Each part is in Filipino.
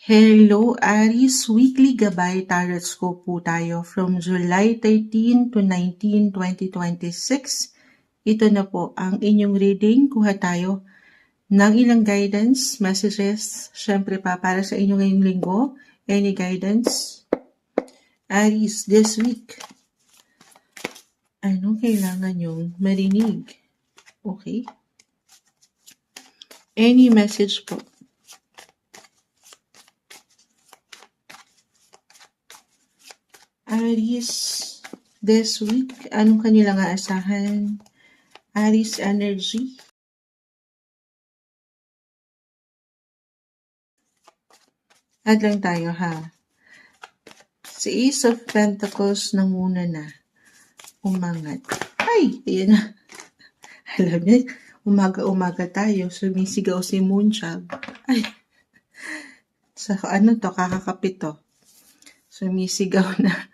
Hello, Aries. Weekly Gabay Tarot Scope po tayo from July 13 to 19, 2026. Ito na po ang inyong reading. Kuha tayo ng ilang guidance, messages, syempre pa para sa inyo ngayong linggo. Any guidance? Aries, this week, anong kailangan nyong marinig? Okay? Any message po? Aries, this week, anong kanilang aasahan? Aries energy. Add lang tayo ha. Si Ace of Pentacles na muna na umangat. Ay, ayan na. Alam niyo, umaga-umaga tayo, sumisigaw si Moonchild. Ay, sa ano to, kakakapit to. Sumisigaw na.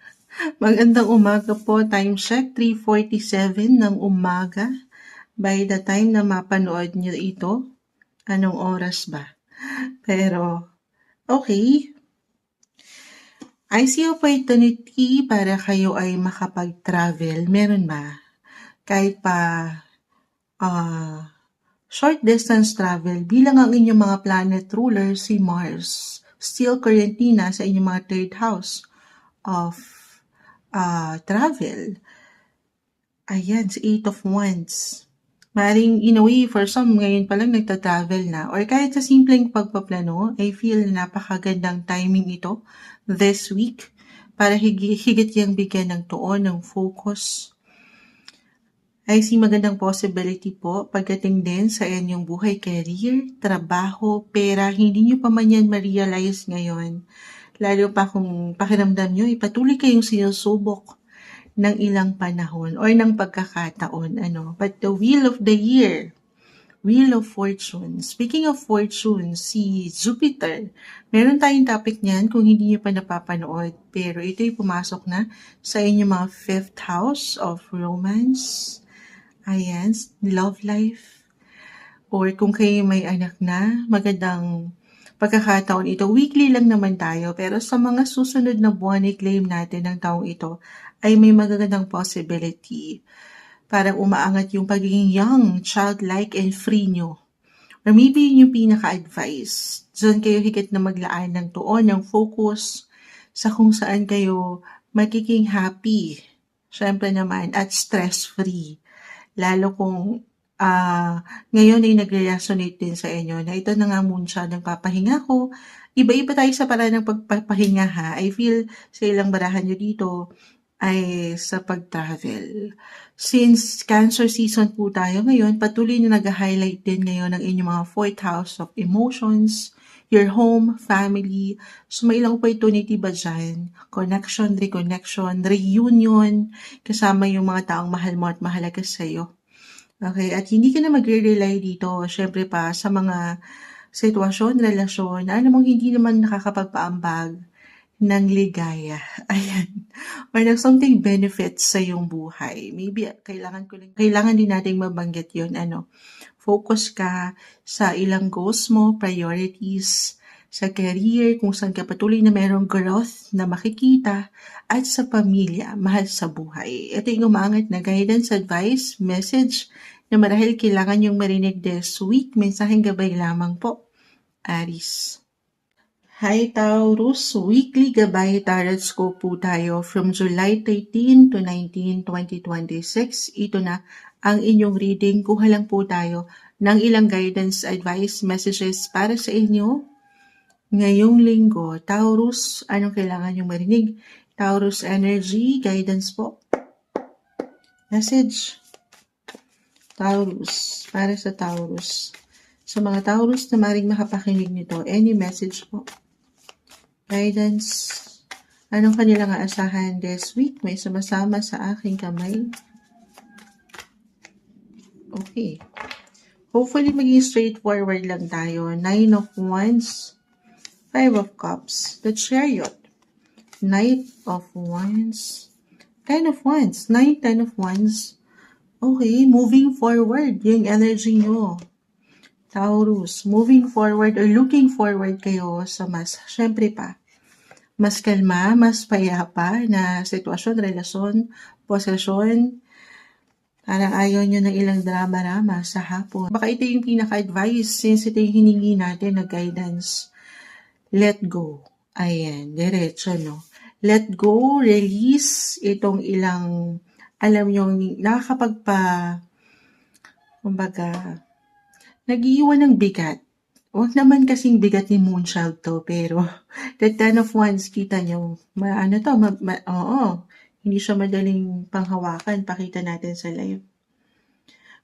Magandang umaga po, time check, 3:47 ng umaga. By the time na mapanood niyo ito, anong oras ba? Pero, okay. I see opportunity para kayo ay makapag-travel. Meron ba? Kahit pa short distance travel, bilang ang inyong mga planet ruler, si Mars, still currently sa inyong mga third house of travel. Ayan, si Eight of Wands. Maring in a way, for some, ngayon pa lang nagta-travel na. Or kahit sa simpleng pagpaplano, I feel napakagandang timing ito this week para higit yang bigyan ng tuon, ng focus. I see magandang possibility po pagdating din sa inyong buhay, career, trabaho, pera. Hindi nyo pa man yan ma-realize ngayon. Lalo pa kung pakiramdam nyo, ipatuloy kayong sinusubok ng ilang panahon or ng pagkakataon. But the wheel of the year, wheel of fortune. Speaking of fortune, si Jupiter, meron tayong topic niyan kung hindi nyo pa napapanood. Pero ito'y pumasok na sa inyong mga 5th house of romance. Ayan, love life. Or kung kayo may anak na, magandang pagkakataon ito. Weekly lang naman tayo, pero sa mga susunod na buwan, i-claim natin ng taong ito ay may magagandang possibility. Parang umaangat yung pagiging young, childlike, and free nyo. Or maybe yun yung pinaka-advice. Diyan kayo higit na maglaan ng tuon, ng focus sa kung saan kayo magiging happy. Siyempre naman, at stress-free. Lalo kung ngayon ay nagre-resonate din sa inyo na ito na nga muna nagpapahinga ko. Iba-iba tayo sa paraan ng pagpapahinga ha. I feel sa ilang barahan nyo dito ay sa pag-travel. Since Cancer season po tayo ngayon, patuloy na nag-highlight din ngayon ng inyong mga 4th house of emotions, your home, family. So may ilang opportunity ba dyan? Connection, reconnection, reunion, kasama yung mga taong mahal mo at mahalaga sa'yo. Okay, at hindi ka na magre-rely dito, syempre pa, sa mga sitwasyon, relasyon, na alam mong hindi naman nakakapagpaambag ng ligaya. Ayan. Or ng something benefits sa iyong buhay. Maybe kailangan din nating mabanggit yun. Focus ka sa ilang goals mo, priorities, sa career, kung saan ka patuloy na mayroong growth na makikita, at sa pamilya, mahal sa buhay. Ito yung umangat na guidance, advice, message na marahil kailangan yung marinig this week. Mensaheng gabay lamang po, Aries. Hi Taurus, weekly gabay tarot scope po tayo from July 13 to 19, 2026. Ito na ang inyong reading. Kuha lang po tayo ng ilang guidance, advice, messages para sa inyo ngayong linggo. Taurus, anong kailangan yung marinig? Taurus energy, guidance po. Message. Taurus, para sa Taurus. Sa mga Taurus na maring makapakinig nito, any message po. Guidance. Anong kanilang aasahan this week? May sumasama sa aking kamay. Okay. Hopefully, maging straightforward lang tayo. 9 of Wands, 5 of Cups, the Chariot, Knight of Wands, 10 of Wands, 9, 10 of Wands. Okay, moving forward, yung energy nyo. Taurus, moving forward or looking forward kayo sa syempre mas kalma, mas payapa na sitwasyon, relasyon, posesyon. Parang ayaw nyo ng ilang drama-rama sa hapon. Baka ito yung pinaka-advice since ito yung hiningi natin na guidance. Let go. Ayan, diretso, no? Let go, release itong ilang, alam nyo, kumbaga, nag-iiwan ng bigat. Huwag naman kasing bigat ni Moonchild to, pero the Ten of Wands, kita nyo, hindi siya madaling panghawakan, pakita natin sa live.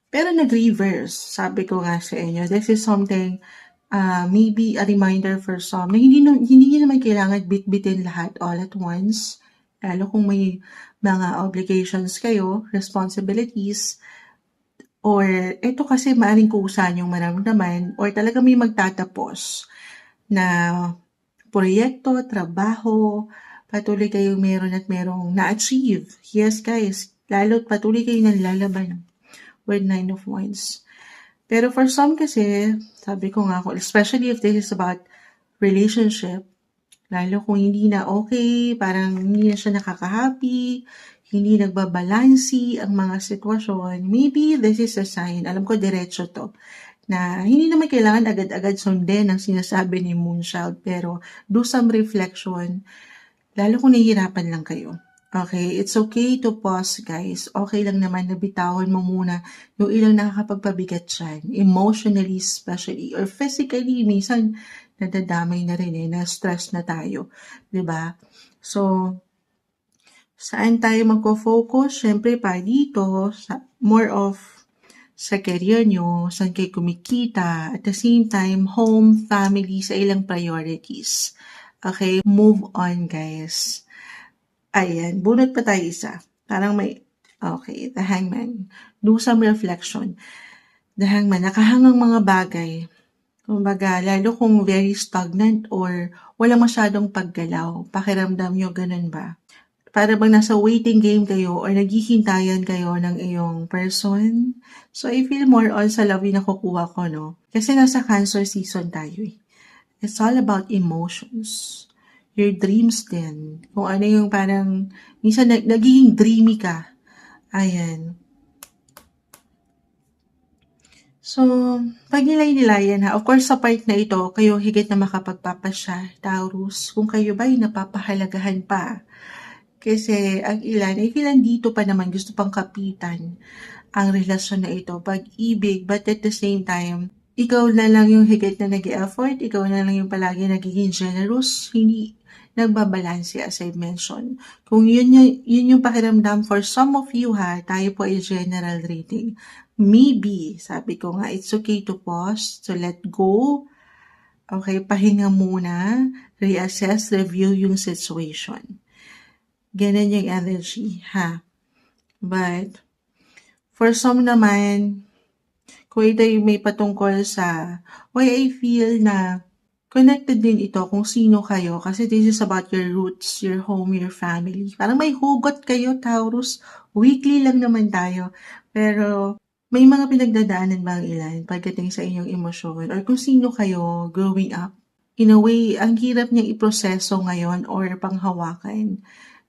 Pero nag-reverse, sabi ko nga sa inyo, this is something, maybe a reminder for some, na hindi naman kailangan bit-bitin lahat all at once, lalo kung may mga obligations kayo, responsibilities, or ito kasi maaring kusa yung maramdaman, or talaga may magtatapos na proyekto, trabaho, patuloy kayong meron at merong na-achieve. Yes guys, lalo't patuloy kayong nalalaban with 9 of Wands. Pero for some kasi, sabi ko nga, especially if this is about relationship, lalo kung hindi na okay, parang hindi na siya nakaka-happy, hindi nagbabalansi ang mga sitwasyon, maybe this is a sign, alam ko diretso to, na hindi naman kailangan agad-agad sundin ang sinasabi ni Moonchild, pero do some reflection, lalo kung nahihirapan lang kayo. Okay, it's okay to pause guys. Okay lang naman na bitawan mo muna yung ilang nakakapagpabigat dyan, emotionally especially, or physically, minsan nadadamay na rin na-stress na tayo. 'Di ba? So, saan tayo magko-focus? Siyempre dito, more of sa career nyo, saan kayo kumikita, at the same time, home, family, sa ilang priorities. Okay, move on guys. Ayan, bunot pa tayo isa. Parang okay, the Hangman. Do some reflection. The Hangman, nakahangang mga bagay. Kumbaga, lalo kung very stagnant or walang masyadong paggalaw. Pakiramdam nyo, ganun ba? Para bang nasa waiting game kayo or naghihintayan kayo ng iyong person. So, I feel more on sa love yung nakukuha ko, no? Kasi nasa Cancer season tayo eh. It's all about emotions. Your dreams din. Kung ano yung parang, minsan nagiging dreamy ka. Ayan. So, pag nilay-nilayan ha, of course sa part na ito, kayo higit na makapagpapasya, Taurus, kung kayo ba ay napapahalagahan pa. Kasi ang ilan, ay ilan dito pa naman gusto pang kapitan ang relasyon na ito, pag-ibig, but at the same time, ikaw na lang yung higit na nag-effort, ikaw na lang yung palagi nagiging generous, hindi nagbabalanse as I mentioned. Kung yun yung pakiramdam for some of you ha, tayo po ay general rating. Maybe, sabi ko nga, it's okay to pause, to let go. Okay, pahinga muna, reassess, review yung situation. Ganun yung energy, ha? But, for some naman, kung ito yung may patungkol sa why I feel na connected din ito kung sino kayo kasi this is about your roots, your home, your family. Parang may hugot kayo, Taurus. Weekly lang naman tayo. Pero may mga pinagdadaanan ba ang ilan pagdating sa inyong emosyon or kung sino kayo growing up? In a way, ang hirap niyang iproseso ngayon or panghawakan.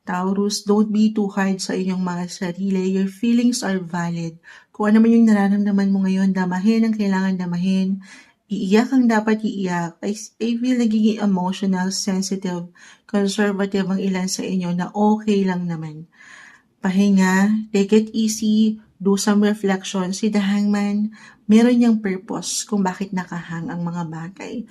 Taurus, don't be too hard sa inyong mga sarili. Your feelings are valid. Kung ano man yung nararamdaman mo ngayon, damahin ang kailangan damahin. Iiyak ang dapat iiyak. I feel nagiging emotional, sensitive, conservative ang ilan sa inyo na okay lang naman. Pahinga, take it easy, do some reflection. Si The Hangman, meron niyang purpose kung bakit nakahang ang mga bagay.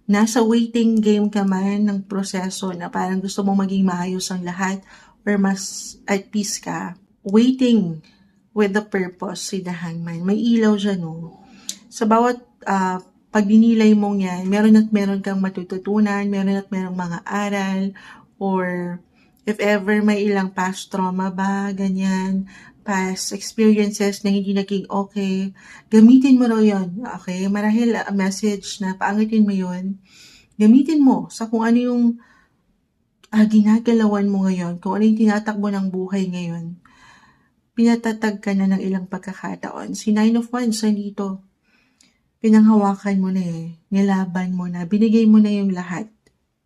Nasa waiting game ka man ng proseso na parang gusto mong maging maayos ang lahat or mas at peace ka. Waiting with the purpose si The Hangman. May ilaw dyan, no? Sa bawat pag dinilay mong yan, meron kang matututunan, meron mga aral, or if ever may ilang past trauma ba, ganyan, past experiences na hindi naging okay, gamitin mo raw yun, okay? Marahil a message na paangitin mo yun, gamitin mo sa kung ano yung ginagalawan mo ngayon, kung ano yung tinatakbo ng buhay ngayon. Pinatatag ka na ng ilang pagkakataon. Si 9 of Wands nandito. Pinanghawakan mo na nilaban mo na, binigay mo na yung lahat.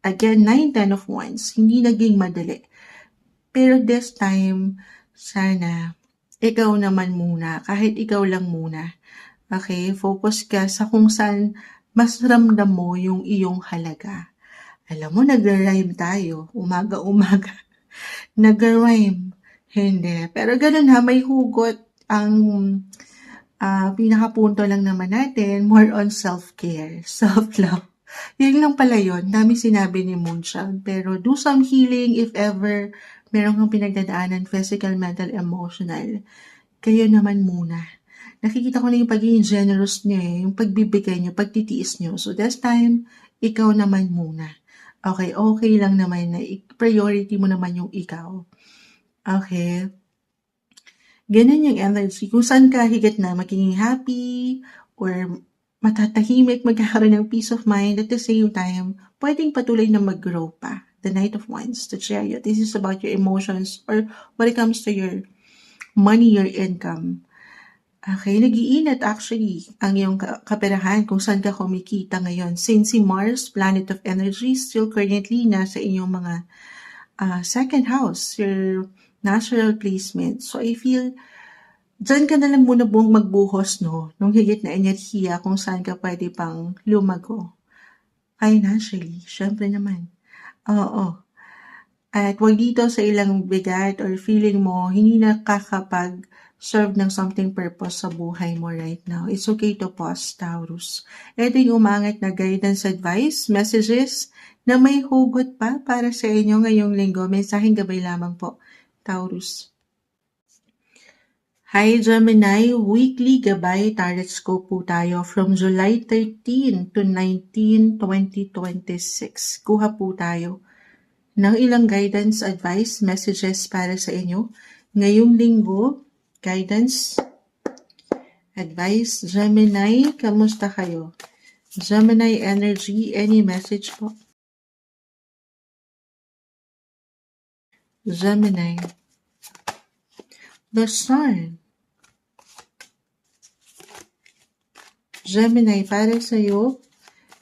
Again, 9, 10 of Wands, hindi naging madali. Pero this time, sana, ikaw naman muna, kahit ikaw lang muna. Okay, focus ka sa kung saan mas ramdam mo yung iyong halaga. Alam mo, nag-rhyme tayo, umaga-umaga. Nag-rhyme. Hindi. Pero ganun may hugot. Ang pinakapunto lang naman natin, more on self-care, self-love. Yun lang pala yun. Dami sinabi ni Moonchild. Pero do some healing if ever meron kang pinagdadaanan, physical, mental, emotional. Kayo naman muna. Nakikita ko na yung pagiging generous niyo yung pagbibigay niyo, pagtitiis niyo. So this time, ikaw naman muna. Okay lang naman na priority mo naman yung ikaw. Okay? Ganun yung energy. Kung saan ka higit na magiging happy or matatahimik, magkakaroon ng peace of mind, at the same time, pwedeng patuloy na mag-grow pa. The Knight of Wands, the Chariot. This is about your emotions or when it comes to your money, your income. Okay, nag-iinat actually ang iyong kaperahan kung saan ka kumikita ngayon. Since si Mars, planet of energy, still currently nasa inyong mga second house, your natural placement. So I feel, dyan ka na lang muna magbuhos, no? Nung higit na enerhiya kung saan ka pwede pang lumago. Financially, syempre naman. Oo. At wag dito sa ilang bigat or feeling mo, hindi nakakapag-serve ng something purpose sa buhay mo right now. It's okay to pause, Taurus. Ito yung umangat na guidance, advice, messages na may hugot pa para sa inyo ngayong linggo. Mensaheng gabay lamang po, Taurus. Hi Gemini, weekly gabay tarot po tayo from July 13 to 19, 2026. Kuha po tayo ng ilang guidance, advice, messages para sa inyo. Ngayong linggo, guidance, advice, Gemini, kamusta kayo? Gemini energy, any message po? Gemini, the Sun. Gemini, para sa'yo,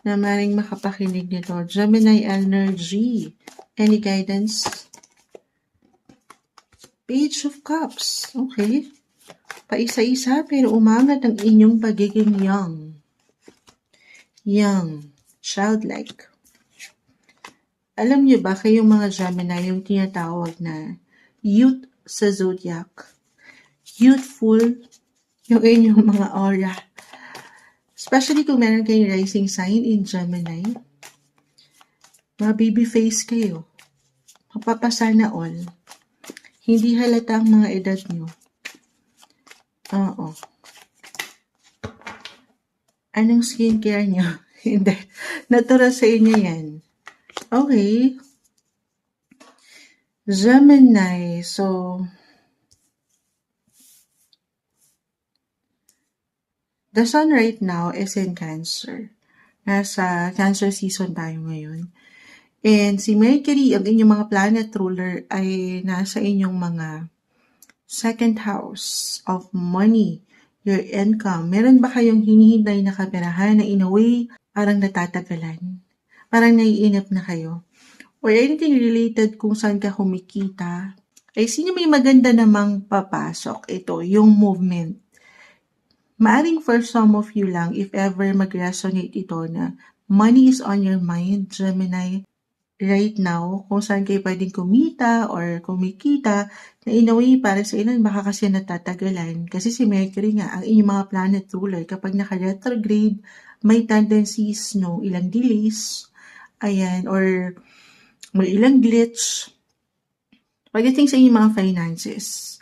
na maring makapakinig nito. Gemini energy. Any guidance? Page of Cups. Okay. Paisa-isa pero umangat ang inyong pagiging young. Young. Childlike. Alam niyo ba kayong mga Gemini yung tinatawag na youth sa zodiac? Youthful yung inyong mga aura. Especially kung meron kayong rising sign in Gemini. Mga baby face kayo. Mapapasana all. Hindi halata ang mga edad nyo. Oo. Anong skincare nyo? Hindi. Natural sa inyo yan. Okay. Gemini. So, the Sun right now is in Cancer. Nasa Cancer season tayo ngayon. And si Mercury, ang inyong mga planet ruler, ay nasa inyong mga second house of money, your income. Meron ba kayong hinihintay na kaperahan na in a way parang natatagalan? Parang naiinip na kayo? Or anything related kung saan ka kumikita? Ay sino may maganda namang papasok? Ito, yung movement. Maaring for some of you lang, if ever mag-resonate ito na money is on your mind, Gemini, right now, kung saan kayo pwedeng kumita or kumikita, na in a way, para sa ilan, baka kasi natatagalan. Kasi si Mercury nga, ang inyong mga planet ruler, kapag naka-retrograde, may tendencies, ilang delays, ayan, or may ilang glitch, pagdating sa inyong mga finances.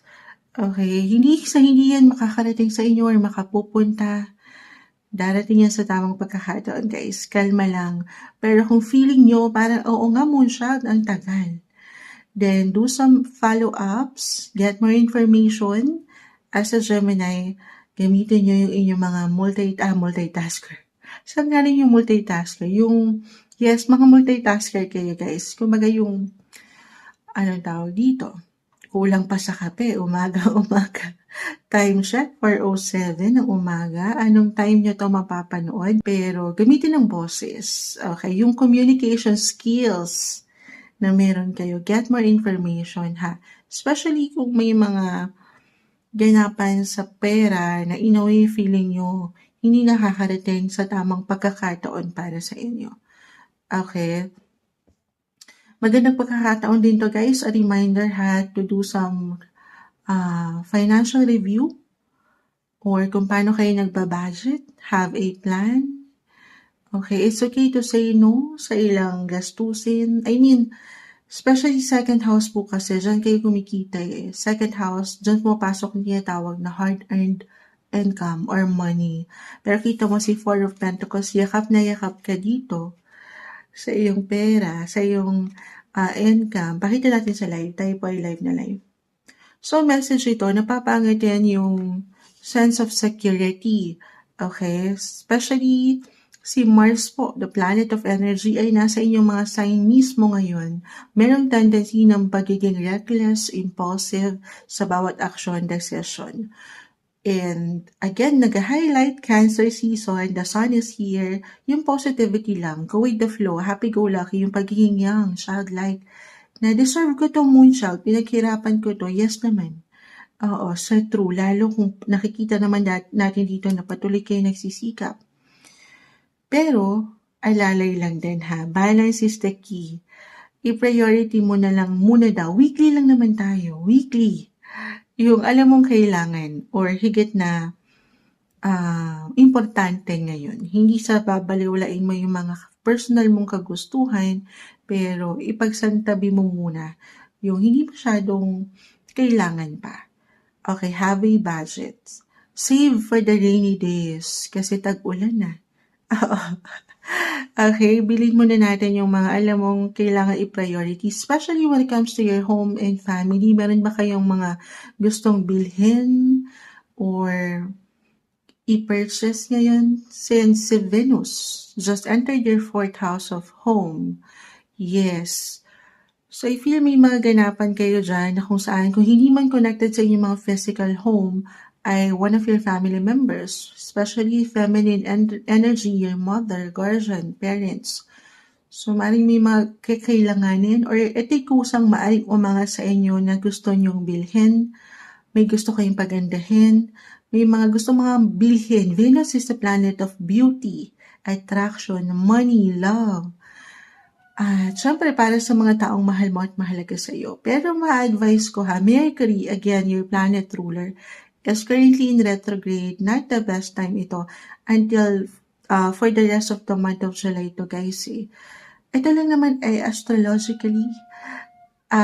Okay, hindi yan makakarating sa inyo or makapupunta. Darating yan sa tamang pagkakataon, guys. Kalma lang. Pero kung feeling nyo, parang, oo nga, Moonshot, ang tagal. Then, do some follow-ups. Get more information. As a Gemini, gamitin nyo yung inyong mga multitasker. Saan nga rin yung multitasker? Yes, mga multitasker kayo, guys. Kumbaga yung, anong tawag dito? kulang pa sa kape, umaga-umaga. Time check, 4:07 ng umaga. Anong time nyo 'to mapapanood? Pero gamitin ang boses, okay? Yung communication skills na meron kayo, get more information ha. Especially kung may mga ganapan sa pera na in a way feeling nyo hindi nakakarating sa tamang pagkakataon para sa inyo. Okay? Magandang pagkakataon din to guys, a reminder ha to do some financial review or kung paano kayo nagbabudget, have a plan. Okay, it's okay to say no sa ilang gastusin. I mean, especially second house po kasi, dyan kayo kumikita eh. Second house, dyan pumapasok yung tinatawag na hard-earned income or money. Pero kita mo si Four of Pentacles, yakap na yakap ka dito sa iyong pera, sa iyong income. Pakita natin sa live. Tayo po ay live na live. So, message ito, napapangat yan yung sense of security. Okay? Especially si Mars po, the planet of energy, ay nasa inyong mga sign mismo ngayon. Merong tendency ng pagiging reckless, impulsive sa bawat action, decision. And again, nag-highlight Cancer season, the sun is here, yung positivity lang, go with the flow, happy-go-lucky, yung pagiging young, childlike, na deserve ko to moonchild, pinaghirapan ko to, yes naman. Oo, so true, lalo kung nakikita naman natin dito na patuloy kayo nagsisikap. Pero, alalay lang din ha, balance is the key. I-priority mo na lang muna daw, weekly lang naman tayo, weekly. Yung alam mong kailangan or higit na importante ngayon. Hindi sa babaliwalain mo yung mga personal mong kagustuhan, pero ipagsantabi mo muna yung hindi masyadong kailangan pa. Okay, have a budget. Save for the rainy days kasi tag-ulan na. Okay, bilhin muna natin yung mga alam mong kailangan i-priority, especially when it comes to your home and family. Meron ba kayong mga gustong bilhin or i-purchase ngayon? Since si Venus just entered your 4th house of home. Yes. So, I feel may mga ganapan kayo dyan na kung saan, kung hindi man connected sa inyong mga physical home, ay one of your family members, especially feminine energy, your mother, guardian, parents. So, maaaring may mga kakailanganin or ito'y kusang maaaring umanga sa inyo na gusto nyong bilhin, may gusto kayong pagandahin, may mga gusto mga bilhin. Venus is the planet of beauty, attraction, money, love. At syempre para sa mga taong mahal mo at mahalaga sa iyo. Pero ma-advise ko ha, Mercury, again, your planet ruler, is currently in retrograde. Not the best time ito until for the rest of the month of July to guys eh. Ito lang naman ay astrologically,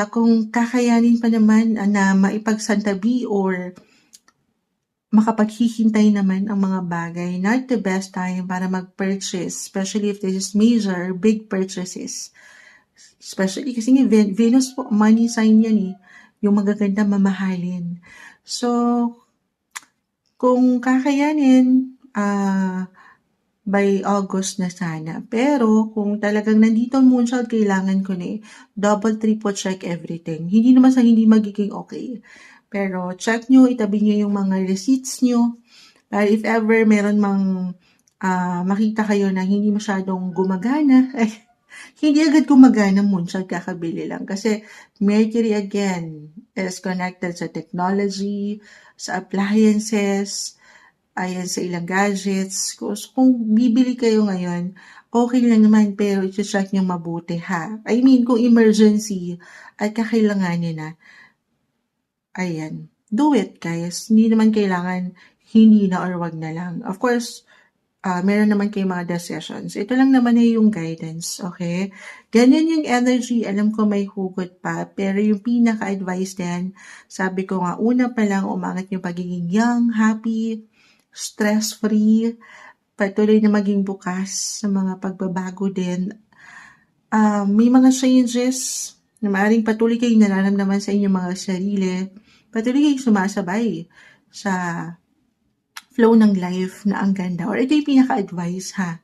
kung kakayanin pa naman na maipagsantabi or makapaghihintay naman ang mga bagay, not the best time para mag-purchase, especially if this is major, big purchases. Especially kasi Venus po, money sign yan eh, yung magaganda mamahalin. So, kung kakayanin, by August na sana. Pero, kung talagang nandito ang moonchild, kailangan ko na double, triple check everything. Hindi naman sa hindi magiging okay. Pero, check nyo, itabi nyo yung mga receipts nyo. Para if ever meron mang makita kayo na hindi masyadong gumagana, ay, hindi agad gumagana moonchild, kakabili lang. Kasi, Mercury again is connected sa technology, sa appliances, ayan sa ilang gadgets. Kung bibili kayo ngayon, okay lang naman pero i-check nyo mabuti ha. I mean, kung emergency at kakailanganin na, ayan, do it guys. Hindi naman kailangan hindi na or wag na lang. Of course, meron naman kayong mga decisions. Ito lang naman ay yung guidance, okay? Ganyan yung energy, alam ko may hugot pa, pero yung pinaka-advice din, sabi ko nga, una pa lang umangat yung pagiging young, happy, stress-free, patuloy na maging bukas sa mga pagbabago din. May mga changes na maaaring patuloy kayong nararamdaman sa inyong mga sarili, patuloy kayong sumasabay sa flow ng life na ang ganda. Or ito yung pinaka-advice ha.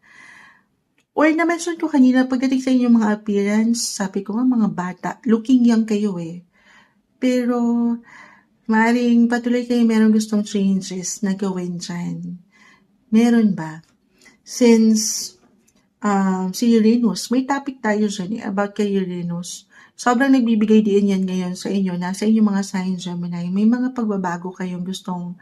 Or na-mention ko kanina, pagdating sa inyong mga appearance, sabi ko nga mga bata, looking young kayo eh. Pero maaaring patuloy kayo merong gustong changes na gawin dyan. Meron ba? Since si Uranus, may topic tayo dyan about kay Uranus. Sobrang nagbibigay din yan ngayon sa inyo, nasa inyong mga sign Gemini. May mga pagbabago kayong gustong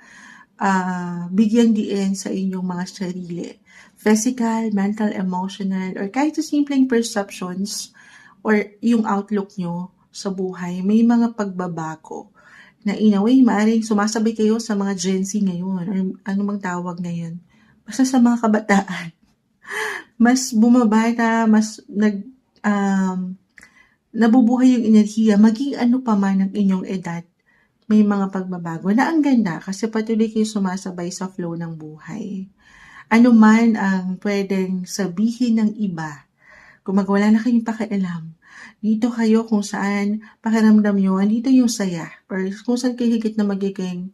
bigyan diin sa inyong mga sarili. Physical, mental, emotional, or kahit sa simpleng perceptions or yung outlook nyo sa buhay, may mga pagbabago na in a way, maaaring sumasabay kayo sa mga Gen Z ngayon or ano mang tawag ngayon. Basta sa mga kabataan. Mas bumabata, mas nabubuhay yung enerhiya, maging ano pa man ang inyong edad, may mga pagbabago na ang ganda kasi patuloy kayo sumasabay sa flow ng buhay. Ano man ang pwedeng sabihin ng iba, kung wala na kayong pakialam, dito kayo kung saan pakiramdam nyo, dito yung saya, or kung saan kayo higit na magiging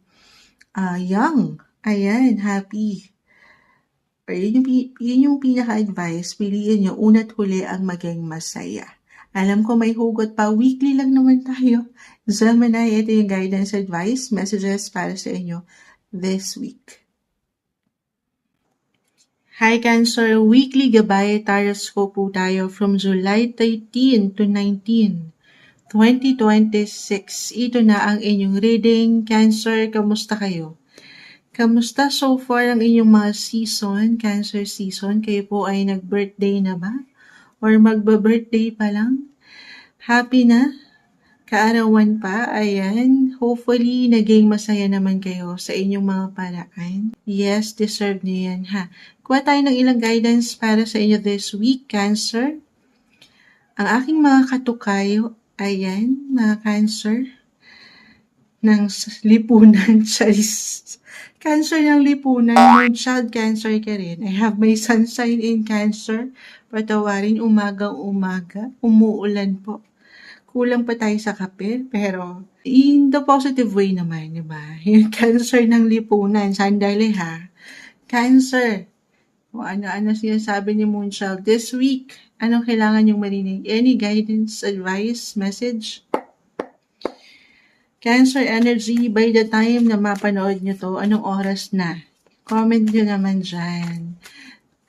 young, ayan, happy. Or yun yung pinaka-advice, piliin nyo una't huli ang maging masaya. Alam ko may hugot pa, weekly lang naman tayo. Gemini, ito yung guidance advice, messages para sa inyo this week. Hi Cancer, weekly gabay tarot po tayo from July 13 to 19, 2026. Ito na ang inyong reading. Cancer, kamusta kayo? Kamusta so far ang inyong mga season, Cancer season? Kayo po ay nag-birthday na ba? Or magba-birthday pa lang? Happy na? Kaarawan pa? Ayan. Hopefully, naging masaya naman kayo sa inyong mga paraan. Yes, deserve niyo yan ha. Kuha tayo ng ilang guidance para sa inyo this week, Cancer. Ang aking mga katukayo, ayan, mga Cancer, ng lipunan, charis. Cancer ng lipunan, may child Cancer ka rin. I have my sun sign in Cancer. Patawarin, umagang-umaga, umuulan po. Kulang pa tayo sa kape, pero in the positive way naman, di ba? Yung Cancer ng lipunan, sandali ha. Cancer, o ano sinasabi ni Moonchild this week, anong kailangan yung marinig? Any guidance, advice, message? Cancer energy, by the time na mapanood nyo to, anong oras na? Comment nyo naman dyan.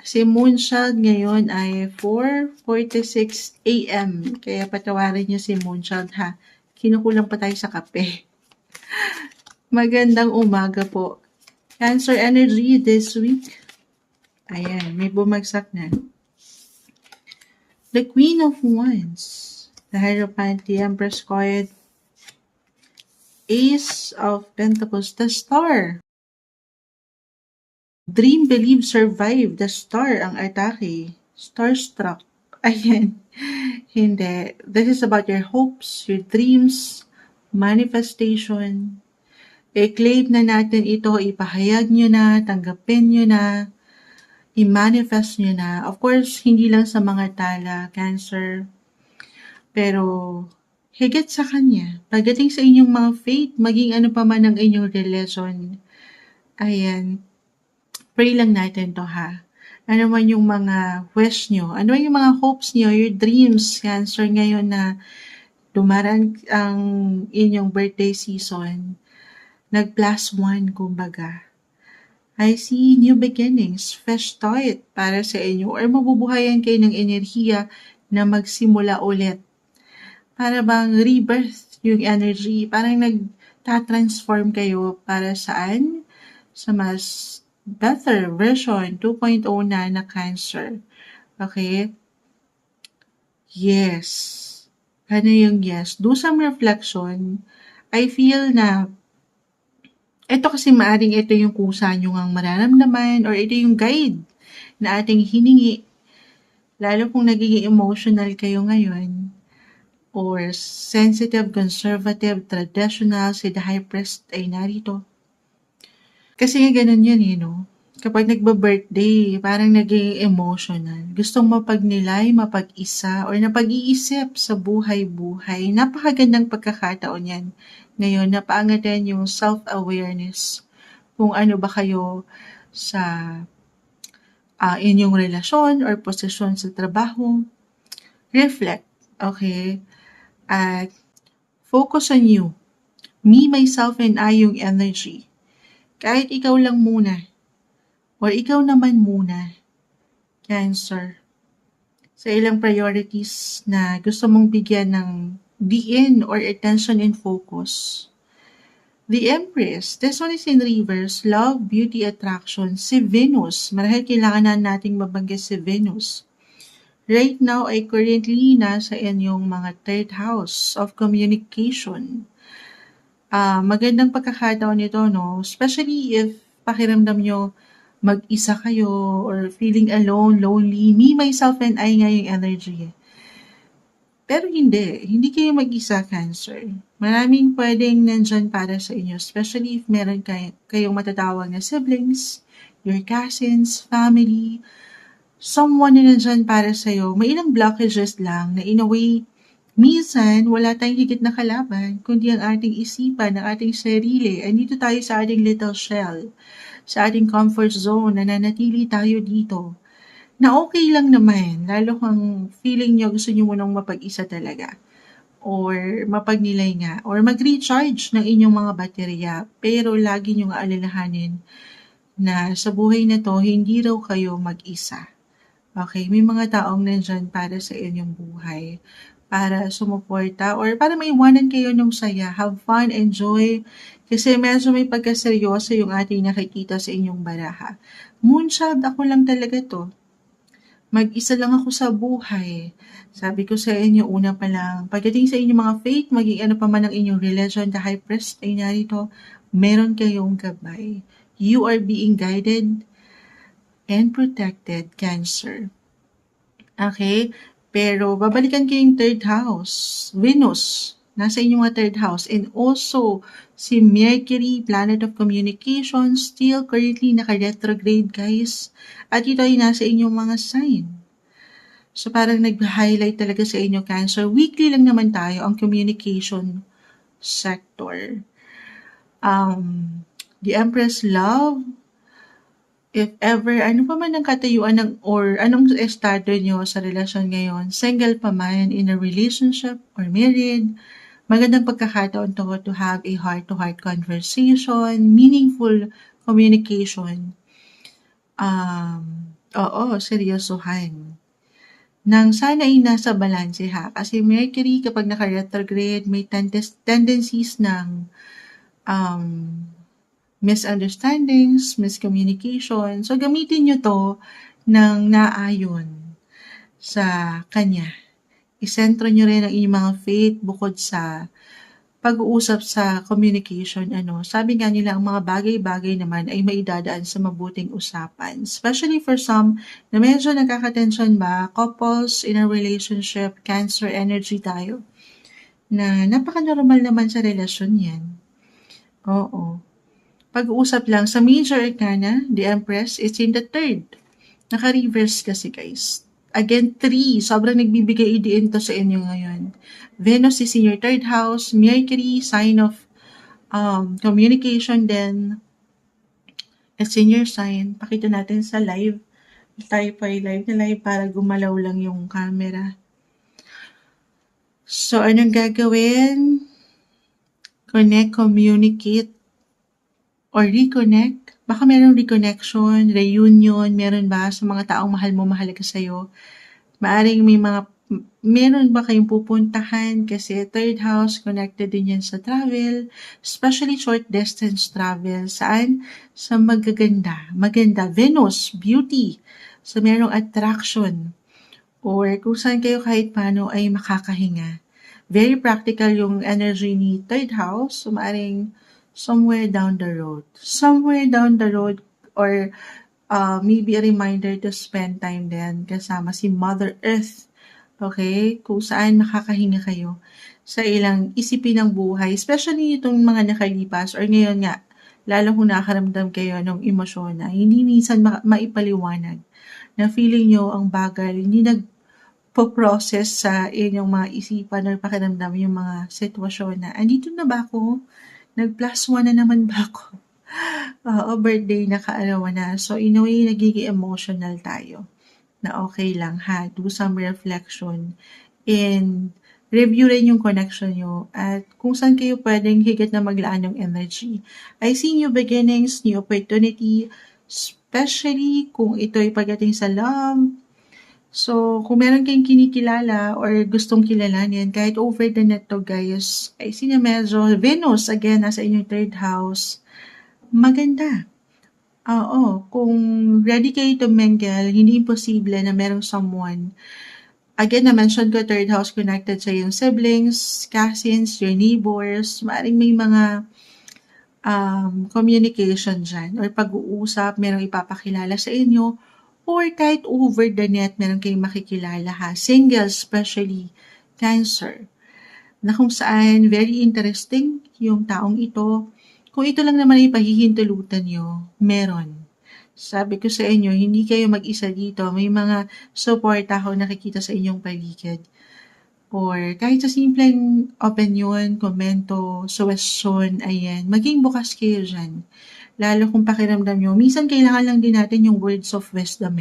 Si Moonchild ngayon ay 4:46 a.m. Kaya patawarin niyo si Moonchild ha. Kinukulang pa tayo sa kape. Magandang umaga po. Cancer energy this week. Ayan, may bumagsak na. The Queen of Wands. The Hierophant, the Empress card. Ace of Pentacles, the Star. Dream, believe, survive. The Star ang atake. Starstruck. Ayan. Hindi. This is about your hopes, your dreams, manifestation. I-claim na natin ito, ipahayag nyo na, tanggapin nyo na, i-manifest nyo na. Of course, hindi lang sa mga tala, Cancer. Pero, higit sa kanya, pagdating sa inyong mga faith, maging ano pa man ang inyong relasyon, ayan, pray lang natin to ha. Ano man yung mga wish nyo, ano man yung mga hopes nyo, your dreams, Cancer, ngayon na dumarang ang inyong birthday season, nag+1, kumbaga. I see new beginnings, fresh start para sa inyo, or mabubuhayan kayo ng enerhiya na magsimula ulit. Para bang rebirth yung energy, parang nagtatransform kayo para saan? Sa mas better version 2.0 na Cancer. Okay? Yes. Ano yung yes? Do some reflection. I feel na ito kasi maaring ito yung kusa nyo ngang mararamdaman or ito yung guide na ating hiningi. Lalo kung nagiging emotional kayo ngayon or sensitive, conservative, traditional, si the High Priest ay narito. Kasi nga ganun yun no? Kapag nagba-birthday, parang naging emotional. Gustong mapagnilay, mapag-isa, or napag-iisip sa buhay-buhay. Napakagandang pagkakataon yan. Ngayon, napaangatan yung self-awareness. Kung ano ba kayo sa inyong relasyon or posisyon sa trabaho. Reflect, okay? At focus on you. me, myself, and I yung energy. Kahit ikaw lang muna, or ikaw naman muna, Cancer, sa ilang priorities na gusto mong bigyan ng diin or attention and focus. The Empress, this one is in reverse, love, beauty, attraction. Si Venus, marahil kailangan na nating mabanggit si Venus. Right now ay currently nasa inyong mga third house of communication. Magandang pagkakataon ito, no? Especially if pakiramdam nyo mag-isa kayo or feeling alone, lonely. Me, myself, and I nga yung energy. Pero hindi kayo mag-isa, Cancer. Maraming pwedeng nandyan para sa inyo, especially if meron kayong matatawag na siblings, your cousins, family, someone na nandyan para sa'yo. May ilang blockages lang na in a way, minsan wala tayong higit na kalaban, kundi ang ating isipan, ang ating sarili. Andito tayo sa ating little shell, sa ating comfort zone, nananatili tayo dito. Na okay lang naman, lalo kung feeling nyo gusto nyo munang mapag-isa talaga or mapagnilay nga or mag-recharge ng inyong mga baterya, pero lagi nyo nga alalahanin na sa buhay na to, hindi raw kayo mag-isa. Okay, may mga taong nandyan para sa inyong buhay, para sumuporta or para maiwanan kayo ng saya. Have fun, enjoy, kasi medyo may pagkaseryoso yung ating nakikita sa inyong baraha. Moonchild, ako lang talaga to. Mag-isa lang ako sa buhay. Sabi ko sa inyo, una pa lang, pagdating sa inyong mga faith, maging ano pa man ang inyong religion, the high priest ay narito, meron kayong gabay. You are being guided and protected, Cancer. Okay? Pero babalikan kayong third house. Venus, nasa inyong third house. And also, si Mercury, planet of communication, still currently naka-retrograde, guys. At ito ay nasa inyong mga sign. So parang nag-highlight talaga sa inyo, Cancer. Weekly lang naman tayo ang communication sector. The Empress Love, if ever, ano pa man ang katayuan ng, or anong estado nyo sa relasyon ngayon, single pa man, in a relationship, or married, magandang pagkakataon to have a heart-to-heart conversation, meaningful communication. Seryosohan. Nang sana ay nasa balanse ha. Kasi Mercury, kapag naka-retrograde, may tendencies ng misunderstandings, miscommunication. So, gamitin nyo to ng naayon sa kanya. Isentro nyo rin ang inyong mga faith bukod sa pag-uusap sa communication. Sabi nga nila, ang mga bagay-bagay naman ay maidadaan sa mabuting usapan. Especially for some na medyo nagkakatensyon ba, couples in a relationship, Cancer energy tayo, na napaka-normal naman sa relasyon yan. Oo. Pag-uusap lang sa major arcana, the Empress is in the third. Naka-reverse kasi, guys. Again, 3. Sobrang nagbibigay idiin to sa inyo ngayon. Venus is in your third house. Mercury, sign of communication din. It's in your sign. Pakita natin sa live. Tayo pa ay live na live para gumalaw lang yung camera. So, anong gagawin? Connect, communicate, or reconnect. Baka merong reconnection, reunion, meron ba sa mga taong mahal mo, mahalaga sa'yo? Maaring meron ba kayong pupuntahan kasi third house connected din yan sa travel, especially short distance travel. Saan? Sa maganda, Venus, beauty, sa merong attraction, or kung saan kayo kahit paano ay makakahinga. Very practical yung energy ni third house, so maaring somewhere down the road, or maybe a reminder to spend time din kasama si Mother Earth. Okay? Kung saan makakahinga kayo sa ilang isipin ng buhay, especially itong mga nakalipas or ngayon nga, lalo kung nakaramdam kayo ng emosyon na hindi minsan maipaliwanag na feeling nyo ang bagal, hindi nagpo-process sa inyong mga isipan or pakiramdam yung mga sitwasyon na andito na ba ako? Nag+1 na naman ba ako? Birthday na kaarawan na. So, in a way, nagiging emotional tayo. Na okay lang ha. Do some reflection and review rin yung connection nyo at kung saan kayo pwedeng higit na maglaan ng energy. I see new beginnings, new opportunity, especially kung ito'y pagdating sa love. So, kung meron kayong kinikilala or gustong kilalanin, kahit over the net to guys, I see na medyo Venus, again, nasa inyong third house. Maganda. Oo, kung ready kayo to mingle, hindi imposible na merong someone. Again, na-mention ko, third house connected sa iyong siblings, cousins, your neighbors, maaaring may mga communication dyan or pag-uusap, merong ipapakilala sa inyo, or kahit over the net, meron kayong makikilala ha. Single, especially Cancer, na kung saan very interesting yung taong ito. Kung ito lang naman ay pahihintulutan nyo, meron. Sabi ko sa inyo, hindi kayo mag-isa dito. May mga support ako nakikita sa inyong paligid. Or kahit sa simpleng opinion, komento, suggestion, ayan, maging bukas kayo dyan. Lalo kung pakiramdam nyo, minsan kailangan lang din natin yung words of wisdom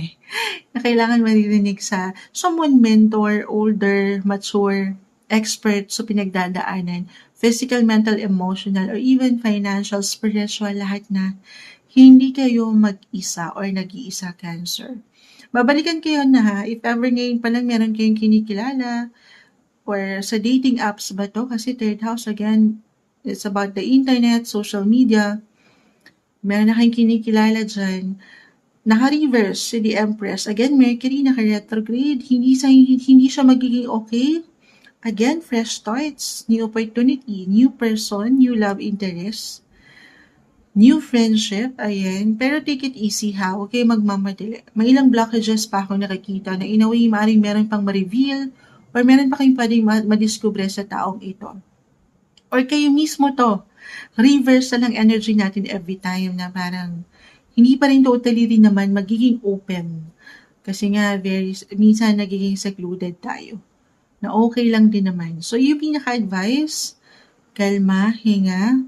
na kailangan maririnig sa someone mentor, older, mature, expert sa pinagdadaanan, physical, mental, emotional, or even financial, spiritual, lahat na. Hindi kayo mag-isa or nag-iisa, Cancer. Babalikan kayo na ha, if ever ngayon pa lang meron kayong kinikilala, or sa dating apps ba to? Kasi third house, again, it's about the internet, social media. Meron na kayong kinikilala dyan. Naka-reverse si the Empress. Again, Mercury naka-retrograde. Hindi siya magiging okay. Again, fresh starts, new opportunity, new person, new love interest, new friendship, ayan. Pero take it easy ha, huwag kayo magmamadali. May ilang blockages pa ako nakikita na in a way, maaaring meron pang ma-reveal or meron pa kayong pwedeng madiskubre sa taong ito. Or kayo mismo to, reverse na lang energy natin every time na parang hindi pa rin totally rin naman magiging open. Kasi nga, minsan nagiging secluded tayo. Na okay lang din naman. So, yung pinaka-advice, kalma, hinga,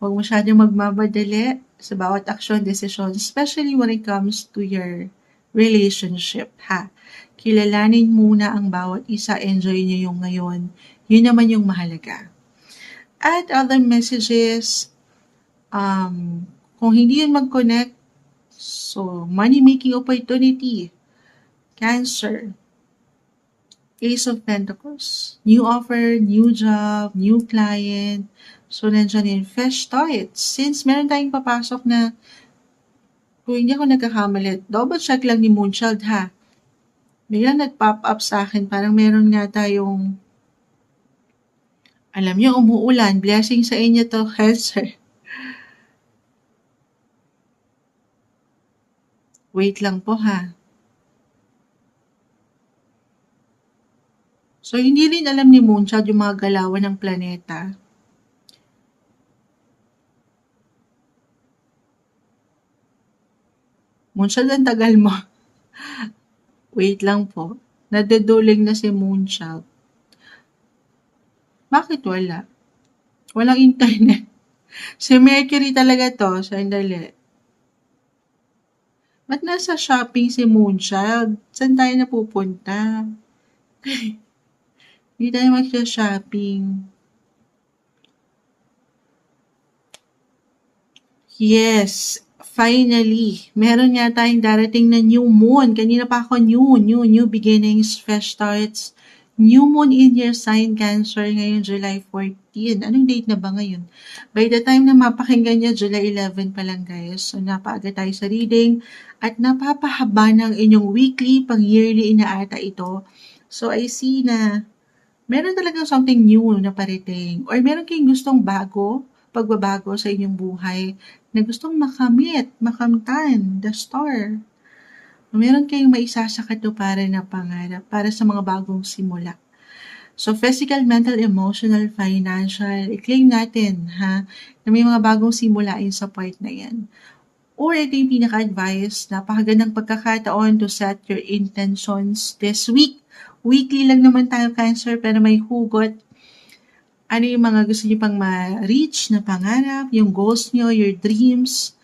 huwag masyadong magmamadali sa bawat aksyon, desisyon, especially when it comes to your relationship, ha? Kilalanin muna ang bawat isa, enjoy nyo yung ngayon. Yun naman yung mahalaga. At other messages, kung hindi yun mag-connect, so money-making opportunity, Cancer, Ace of Pentacles, new offer, new job, new client, so nandiyan yung fresh starts. Since meron tayong papasok na, kung hindi ako nagkakamali, double check lang ni Moonchild ha. Biglang nag-pop up sa akin, parang meron nga tayong, alam niyo, umuulan, blessing sa inyo to, Cancer. Wait lang po ha. So, hindi rin alam ni Moonchild yung mga galawan ng planeta. Moonchild, ang tagal mo. Wait lang po. Nadeduling na si Moonchild. Bakit wala? Walang internet. Si Mercury talaga to. Sandali. Ba't nasa shopping si Moonchild? Saan tayo napupunta? Hindi tayo magsha-shopping. Yes, finally. Meron nga tayong darating na new moon. Kanina pa ako new beginnings, fresh starts. New moon in your sign, Cancer, ngayon July 14. Anong date na ba ngayon? By the time na mapakinggan niya, July 11 pa lang guys. So napaaga tayo sa reading at napapahaba ng inyong weekly, pang yearly inaata ito. So I see na meron talagang something new na parating or meron kayong gustong pagbabago sa inyong buhay na gustong makamtan, the star. Meron kayong maisasakatuparan na pangarap para sa mga bagong simula. So, physical, mental, emotional, financial, i-claim natin ha, na may mga bagong simulain sa part na yan. Or ito yung pinaka-advice, napakagandang pagkakataon to set your intentions this week. Weekly lang naman tayo, Cancer, pero may hugot. Ano yung mga gusto niyo pang ma-reach na pangarap, yung goals niyo, your dreams,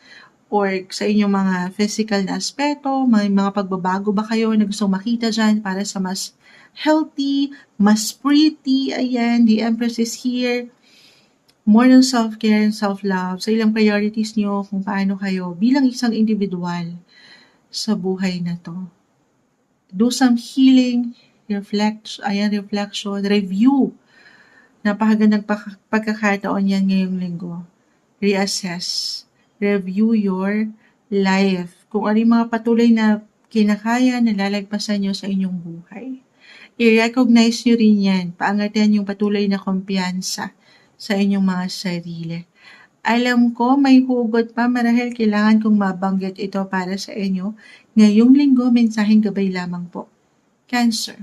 or sa inyong mga physical na aspeto, may mga pagbabago ba kayo na gustong makita dyan para sa mas healthy, mas pretty, ayan, the Empress is here. More on self-care and self-love, sa ilang priorities nyo kung paano kayo bilang isang individual sa buhay na to. Do some healing, reflection, review. Napakagandang pagkakataon yan ngayong linggo. Reassess, review your life. Kung ano yung mga patuloy na kinakaya, nalalagpasan nyo sa inyong buhay. I-recognize nyo rin yan. Paangatan yung patuloy na kumpiyansa sa inyong mga sarili. Alam ko may hugot pa, marahil kailangan kong mabanggit ito para sa inyo. Ngayong linggo, mensaheng gabay lamang po. Cancer.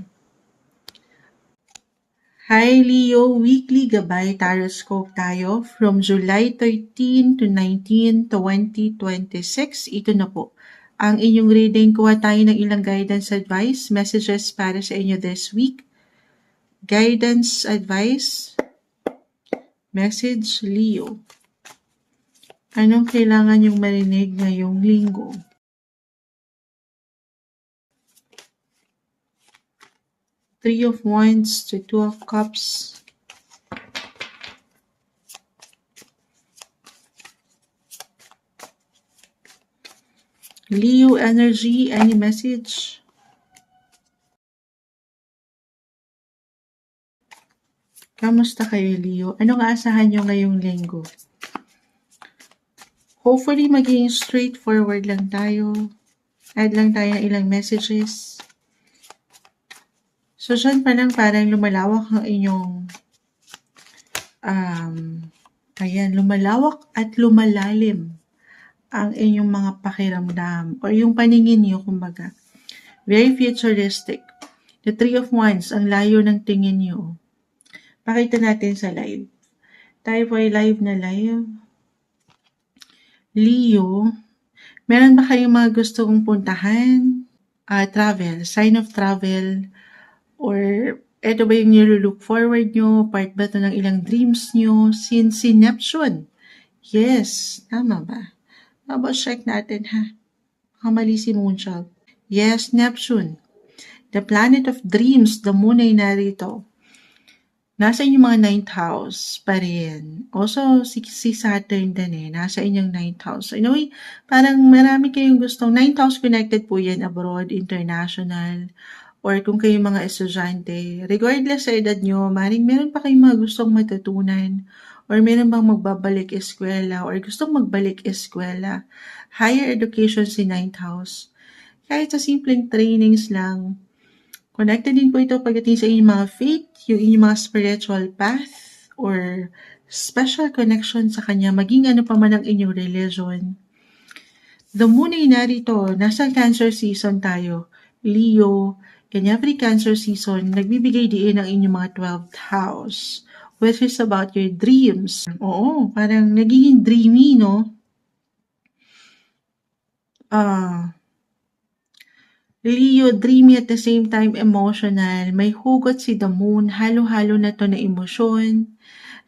Hi Leo, weekly gabay taroscope tayo from July 13 to 19, 2026. Ito na po ang inyong reading. Kuha tayo ng ilang guidance advice, messages para sa inyo this week. Guidance advice, message Leo. Anong kailangan yung marinig ngayong linggo? Three of Wands to Two of Cups. Leo energy, any message? Kamusta kayo, Leo? Anong aasahan nyo ngayong linggo? Hopefully, maging straightforward lang tayo. Add lang tayo ng ilang messages. So, dyan pa lang parang lumalawak ang inyong lumalawak at lumalalim ang inyong mga pakiramdam or yung paningin niyo, kumbaga. Very futuristic. The Three of Wands, ang layo ng tingin niyo. Pakita natin sa live. Tayo po ay live na live. Leo, meron ba kayong mga gusto kong puntahan? Travel, sign of travel, or eto ba yung nilulook forward nyo? Part ba ito ng ilang dreams nyo? Since si Neptune. Yes, tama ba? About check natin ha. Mali si Moonchild. Yes, Neptune. The planet of dreams, the moon ay narito. Nasa inyong mga 9th house pa rin. Also, si Saturn din nasa inyong 9th house. So, anyway, parang marami kayong gustong 9th house connected po yan abroad, international, or kung kayo mga estudyante, regardless sa edad nyo, maring meron pa kayong mga gustong matutunan, or meron bang magbabalik eskwela, or gustong magbalik eskwela. Higher education si 9th house. Kahit sa simpleng trainings lang, connected din po ito pagdating sa inyong mga faith, yung inyong mga spiritual path, or special connection sa Kanya, maging ano pa man ang inyong religion. The moon ay narito, nasa Cancer season tayo. Leo, in every Cancer season, nagbibigay diin ang inyong mga 12th house, which is about your dreams. Oo, parang nagiging dreamy, no? Leo, dreamy at the same time emotional. May hugot si the moon, halo-halo na to na emosyon.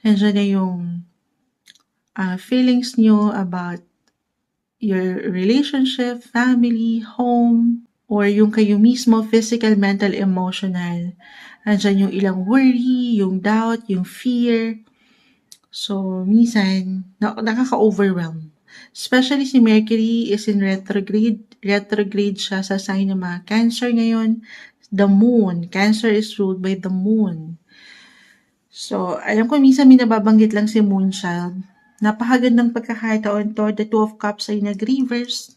Nandiyan na yung feelings nyo about your relationship, family, home, or yung kayo mismo, physical, mental, emotional. Nandiyan yung ilang worry, yung doubt, yung fear. So, minsan, nakaka-overwhelm. Especially si Mercury is in retrograde. Retrograde siya sa sign ng mga Cancer ngayon. The moon. Cancer is ruled by the moon. So, alam ko minsan may nababanggit lang si Moonchild. Napakagandang pagkakataon to. The Two of Cups ay nag-reverse.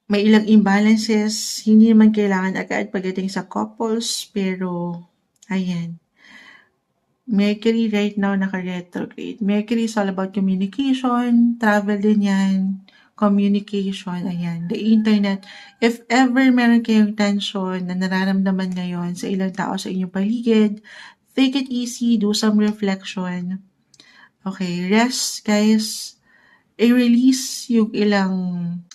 May ilang imbalances. Hindi naman kailangan agad pagdating sa couples. Pero, ayan. Mercury right now naka-retrograde. Mercury is all about communication, travel din yan, communication, ayan, the internet. If ever meron kayong tension na nararamdaman ngayon sa ilang tao sa inyong paligid, take it easy, do some reflection. Okay, rest guys. I-release yung ilang,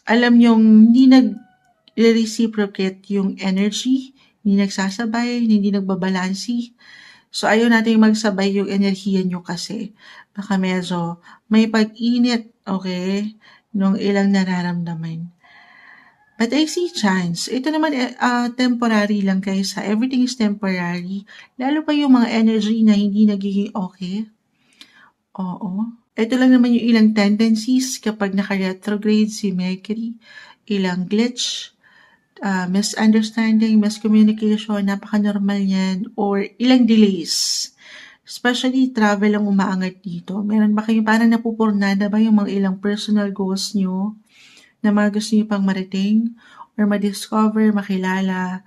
alam yung hindi nag-reciprocate yung energy, hindi nagsasabay, hindi nagbabalansi. So, ayaw natin magsabay yung enerhiya nyo kasi baka medyo may pag-init, okay? nung ilang nararamdaman. But I see chance. Ito naman, temporary lang guys ha. Everything is temporary. Lalo pa yung mga energy na hindi nagiging okay. Oo. Ito lang naman yung ilang tendencies kapag naka-retrograde si Mercury. Ilang glitch, misunderstanding, miscommunication, napaka-normal yan. Or ilang delays. Especially travel ang umaangat dito. Meron ba kayo parang napupurnada ba yung mga ilang personal goals nyo na mga gusto nyo pang marating or ma-discover, makilala?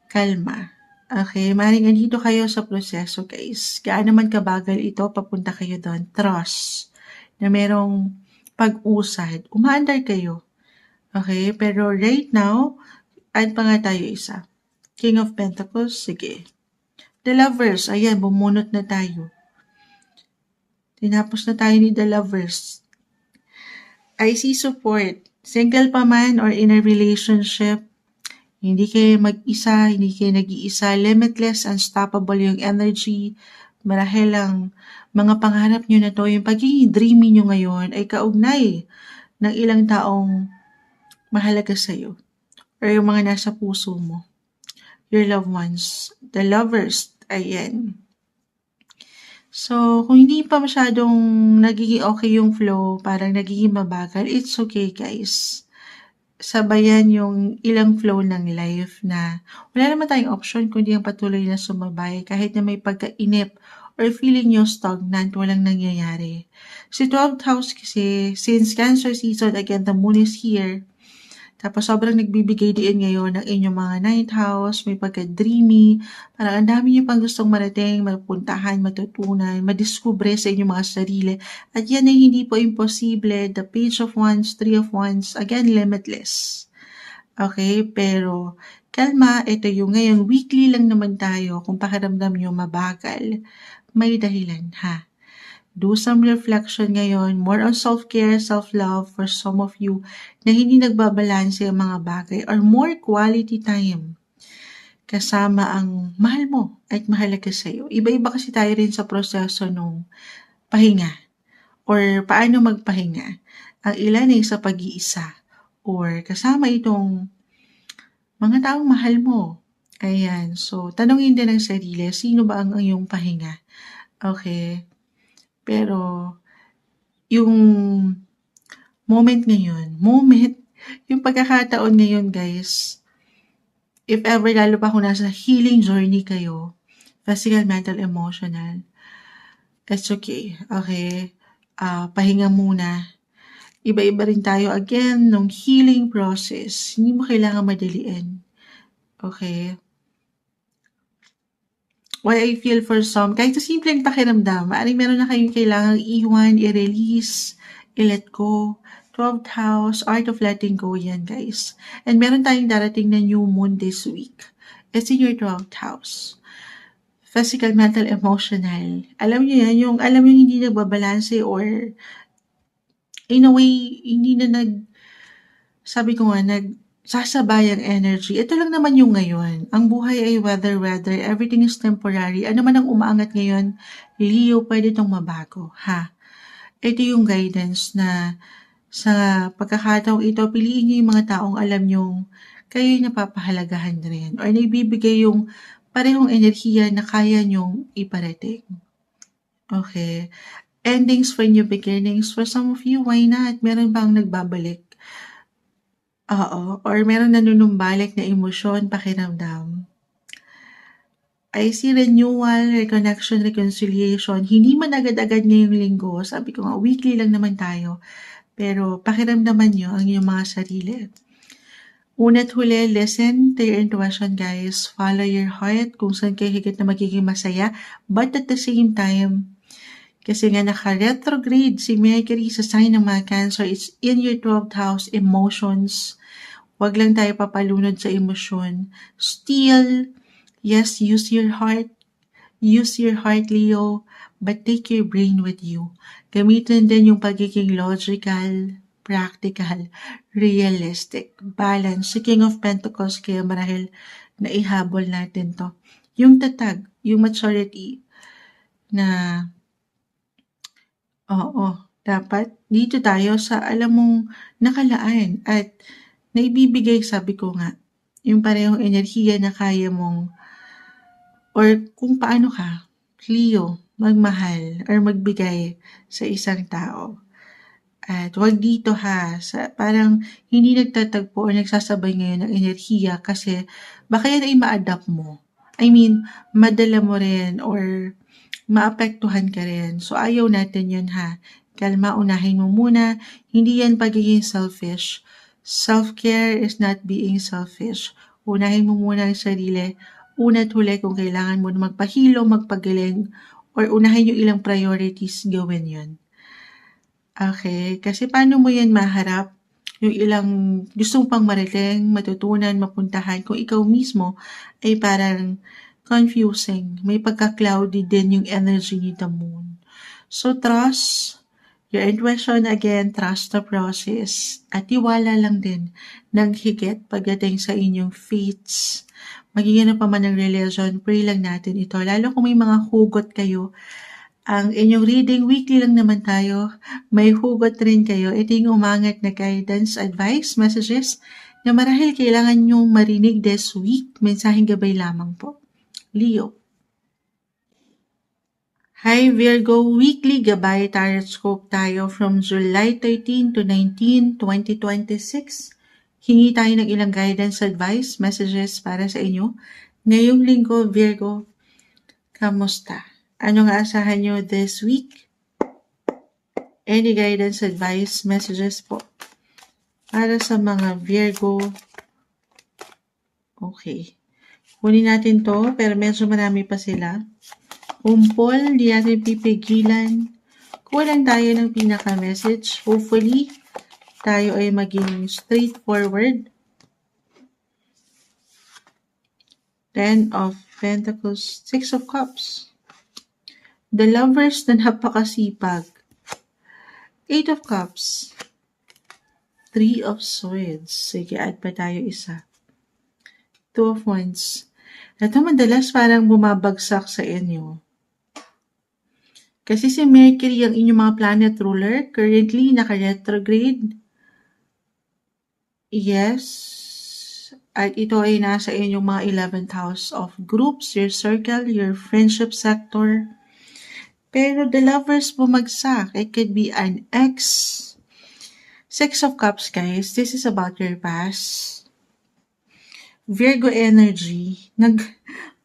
Kalma. Okay, maaaring andito kayo sa proseso guys. Gaano man kabagal ito, papunta kayo doon. Trust na merong pag-usad. Umaandar kayo. Okay, pero right now, add pa nga tayo isa. King of Pentacles, sige. The Lovers, ayan, bumunot na tayo. Tinapos na tayo ni The Lovers. I see support. Single pa man or in a relationship, hindi kayo mag-isa, hindi kayo nag-iisa, limitless, unstoppable yung energy. Marahil ang mga pangarap nyo na to, yung pagiging dreamy nyo ngayon ay kaugnay ng ilang taong mahalaga sa'yo or yung mga nasa puso mo. Your loved ones, the lovers, ayan. So, kung hindi pa masyadong nagiging okay yung flow, parang nagiging mabagal, it's okay guys. Sabayan yung ilang flow ng life na wala naman tayong option kundi ang patuloy na sumabay kahit na may pagkainip or feeling nyo stagnant, walang nangyayari. Si 12th house kasi, since Cancer season, again, the moon is here. Tapos sobrang nagbibigay diin ngayon ng inyong mga 9th house, may pagka-dreamy, parang ang dami niyo pang gustong marating, mapuntahan, matutunan, madiskubre sa inyong mga sarili. At yan ay hindi po imposible. The Page of Wands, Three of Wands, again, limitless. Okay, pero kalma, ito yung ngayon, weekly lang naman tayo. Kung pakiramdam nyo mabagal, may dahilan ha. Do some reflection ngayon, more on self-care, self-love for some of you na hindi nagbabalanse ang mga bagay or more quality time kasama ang mahal mo at mahalaga sa'yo. Iba-iba kasi tayo rin sa proseso ng pahinga or paano magpahinga. Ang ilan ay sa pag-iisa or kasama itong mga taong mahal mo. Ayan, so tanongin din ang sarili, sino ba ang iyong pahinga? Okay. Pero, yung yung pagkakataon ngayon guys, if ever lalo pa kung nasa healing journey kayo, physical, mental, emotional, it's okay. Okay? Pahinga muna. Iba-iba rin tayo again nung healing process. Hindi mo kailangan madaliin. Okay? Why I feel for some, kahit sa simpleng pakiramdam, maaaring meron na kayong kailangang iwan, i-release, i-let go. 12th house, art of letting go yan guys. And meron tayong darating na new moon this week. It's in your 12th house. Physical, mental, emotional. Alam niyo yan, alam niyo hindi nagbabalanse or in a way, hindi na sabi ko nga, sasabay ang energy. Ito lang naman yung ngayon. Ang buhay ay weather, everything is temporary. Ano man ang umaangat ngayon, Leo, pwede itong mabago, ha? Ito yung guidance na sa pagkakataong ito, piliin niyo yung mga taong alam nyong kayo napapahalagahan rin or naibibigay yung parehong enerhiya na kaya nyong iparating. Okay. Endings for new beginnings. For some of you, why not? Meron bang nagbabalik? Oo, or meron nanunumbalik na emosyon, pakiramdam. I see renewal, reconnection, reconciliation. Hindi man agad-agad ngayong linggo. Sabi ko nga, weekly lang naman tayo. Pero pakiramdaman nyo ang inyong mga sarili. Una't huli, listen to your intuition guys. Follow your heart kung saan kayo higit na magiging masaya. But at the same time, kasi nga naka-retrograde si Mercury sa sign ng mga Cancer, it's in your 12th house, emotions. Huwag lang tayo papalunod sa emosyon. Still, yes, use your heart. Use your heart, Leo, but take your brain with you. Gamitin din yung pagiging logical, practical, realistic, balance. Si King of Pentacles, kaya marahil naihabol natin to. Yung tatag, yung maturity na oo, Dapat dito tayo sa alam mong nakalaan at naibibigay, sabi ko nga, yung parehong enerhiya na kaya mong or kung paano ka, Leo, magmahal or magbigay sa isang tao. At wag dito sa parang hindi nagtatagpo o nagsasabay ngayon ng enerhiya kasi baka yan ay ma-adapt mo. I mean, madala mo rin or maapektuhan ka rin. So, ayaw natin yun Kalma, unahin mo muna. Hindi yan pagiging selfish. Self-care is not being selfish. Unahin mo muna ang sarili. Una't huli kung kailangan mo na magpahilo, magpagaling, or unahin yung ilang priorities, gawin yun. Okay, kasi paano mo yan maharap yung ilang gustong pang mariling, matutunan, mapuntahan kung ikaw mismo ay parang confusing. May pagka-cloudy din yung energy ni the moon. So, trust your intuition again, trust the process, at tiwala lang din ng higit pagdating sa inyong fates. Magiging pa man ng religion, pray lang natin ito. Lalo kung may mga hugot kayo, ang inyong reading, weekly lang naman tayo. May hugot rin kayo. Ito yung umangat na guidance, advice, messages na marahil kailangan nyong marinig this week. Mensaheng gabay lamang po. Leo. Hi Virgo, weekly gabay tarot tayo from July 13 to 19, 2026. Hingi tayo ng ilang guidance, advice, messages para sa inyo. Ngayong linggo, Virgo, kamusta? Ano nga asahan nyo this week? Any guidance, advice, messages po para sa mga Virgo. Okay. Kunin natin to, pero medyo marami pa sila. Kumpol, di natin pipigilan. Kulang tayo ng pinaka-message. Hopefully, tayo ay maging straightforward. 10 of Pentacles, 6 of Cups. The Lovers na napakasipag. 8 of Cups. 3 of Swords. Sige, add pa tayo isa. 2 of Wands. Ito madalas parang bumabagsak sa inyo. Kasi si Mercury, ang inyong mga planet ruler, currently naka-retrograde. Yes. At ito ay nasa inyong mga 11th house of groups, your circle, your friendship sector. Pero the Lovers bumagsak. It could be an ex. 6 of Cups, guys. This is about your past. Virgo energy.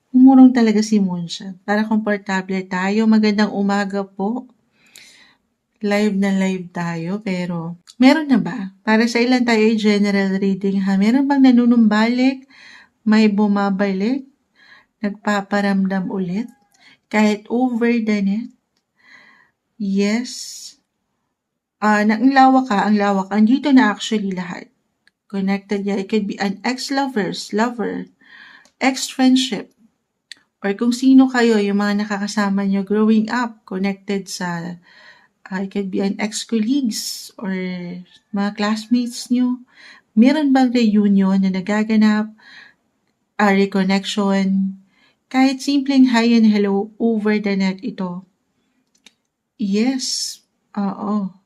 Umurong talaga si Moon siya. Para komportable tayo. Magandang umaga po. Live na live tayo. Pero, meron na ba? Para sa ilan tayo ay general reading Meron bang nanunumbalik? May bumabalik? Nagpaparamdam ulit? Kahit over the net? Yes. Ang lawak. Andito na actually lahat. Connected niya. It could be an lover, ex-friendship, or kung sino kayo, yung mga nakakasama nyo growing up, connected sa, it could be an ex-colleagues, or mga classmates nyo. Meron bang reunion na nagaganap, reconnection, kahit simpleng hi and hello over the net ito. Yes, oo.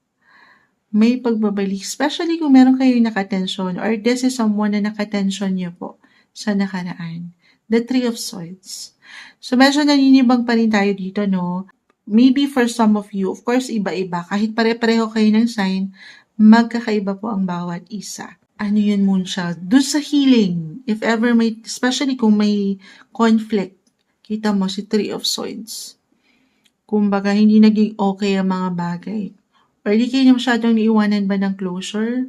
May pagbabalik, especially kung meron kayong nakatensyon or this is someone na nakatensyon nyo po sa nakaraan. The 3 of Swords. So, medyo naninibang pa rin tayo dito, no? Maybe for some of you, of course, iba-iba. Kahit pare-pareho kayo ng sign, magkakaiba po ang bawat isa. Ano yun, Moonchild? Doon sa healing, if ever may, especially kung may conflict, kita mo si 3 of Swords. Kumbaga, hindi naging okay ang mga bagay. Or di kayo masyadong niiwanan ba ng closure?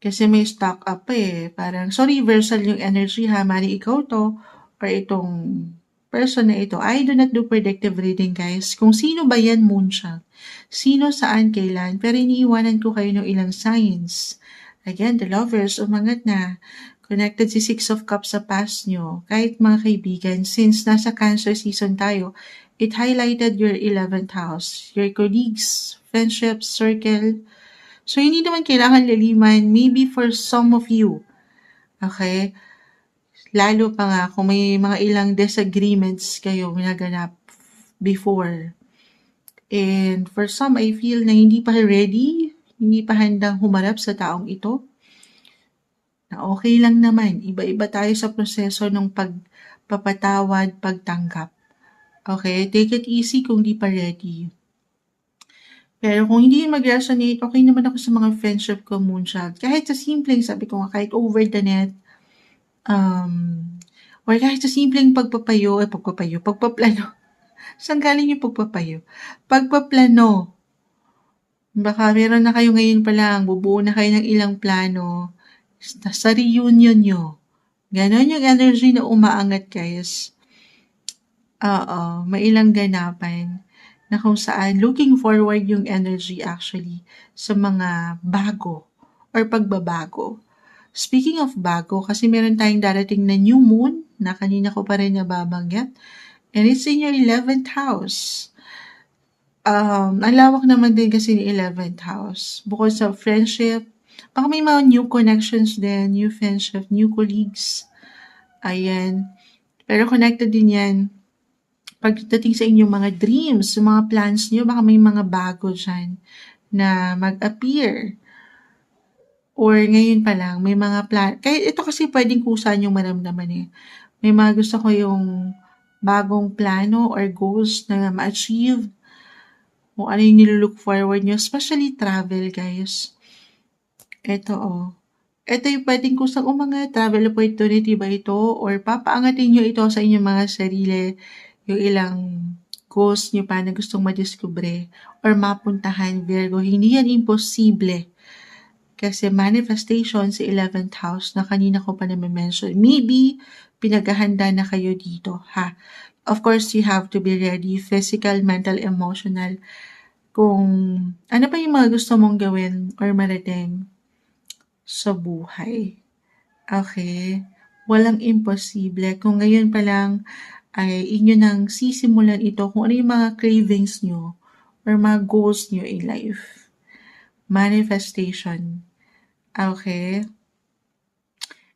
Kasi may stock up Parang, so reversal yung energy Mari ikaw to, or itong person na ito. I do not do predictive reading, guys. Kung sino ba yan, Moonchild? Sino, saan, kailan? Pero iniiwanan ko kayo ng ilang signs. Again, the Lovers, umangat na. Connected si 6 of Cups sa past nyo. Kahit mga kaibigan, since nasa Cancer season tayo, it highlighted your 11th house, your colleagues, friendships, circle. So, hindi naman kailangan laliman, maybe for some of you. Okay? Lalo pa nga kung may mga ilang disagreements kayo naganap before. And for some, I feel na hindi pa ready, hindi pa handang humarap sa taong ito. Na okay lang naman, iba-iba tayo sa proseso ng pagpapatawad, pagtanggap. Okay? Take it easy kung di pa ready. Pero kung hindi mag-resonate, okay naman ako sa mga friendship ko, Moonchild. Kahit sa simpleng, sabi ko nga, kahit over the net, or kahit sa simpleng pagpaplano. Saan galing yung pagpapayo? Pagpaplano. Baka meron na kayo ngayon pa lang, bubuo na kayo ng ilang plano sa reunion nyo. Ganon yung energy na umaangat, guys. Oo, may ilang ganapan na kung saan looking forward yung energy actually sa mga bago or pagbabago. Speaking of bago, kasi meron tayong darating na new moon na kanina ko pa rin nababanggit. And it's in your 11th house. Ang lawak naman din kasi ni 11th house. Bukod sa friendship, baka may mga new connections din, new friendship, new colleagues. Ayan. Pero connected din yan pagdating sa inyong mga dreams, sa mga plans nyo, baka may mga bago dyan na mag-appear. Or ngayon pa lang, may mga plan. Kaya ito kasi pwedeng kusa yung maramdaman eh. May mga gusto ko yung bagong plano or goals na ma-achieve. Kung ano yung nilook forward nyo, especially travel, guys. Ito Ito yung pwedeng kusang mga travel opportunity ba ito or papaangatin nyo ito sa inyong mga sarili, yung ilang goals nyo pa na gustong madiskubre or mapuntahan, Virgo. Hindi yan imposible. Kasi manifestation sa 11th house na kanina ko pa na-mention. Maybe, pinaghahanda na kayo dito, ha? Of course, you have to be ready, physical, mental, emotional. Kung ano pa yung mga gusto mong gawin or marating sa buhay. Okay? Walang imposible. Kung ngayon pa lang ay inyo nang sisimulan ito kung ano yung mga cravings nyo or mga goals nyo in life. Manifestation. Okay?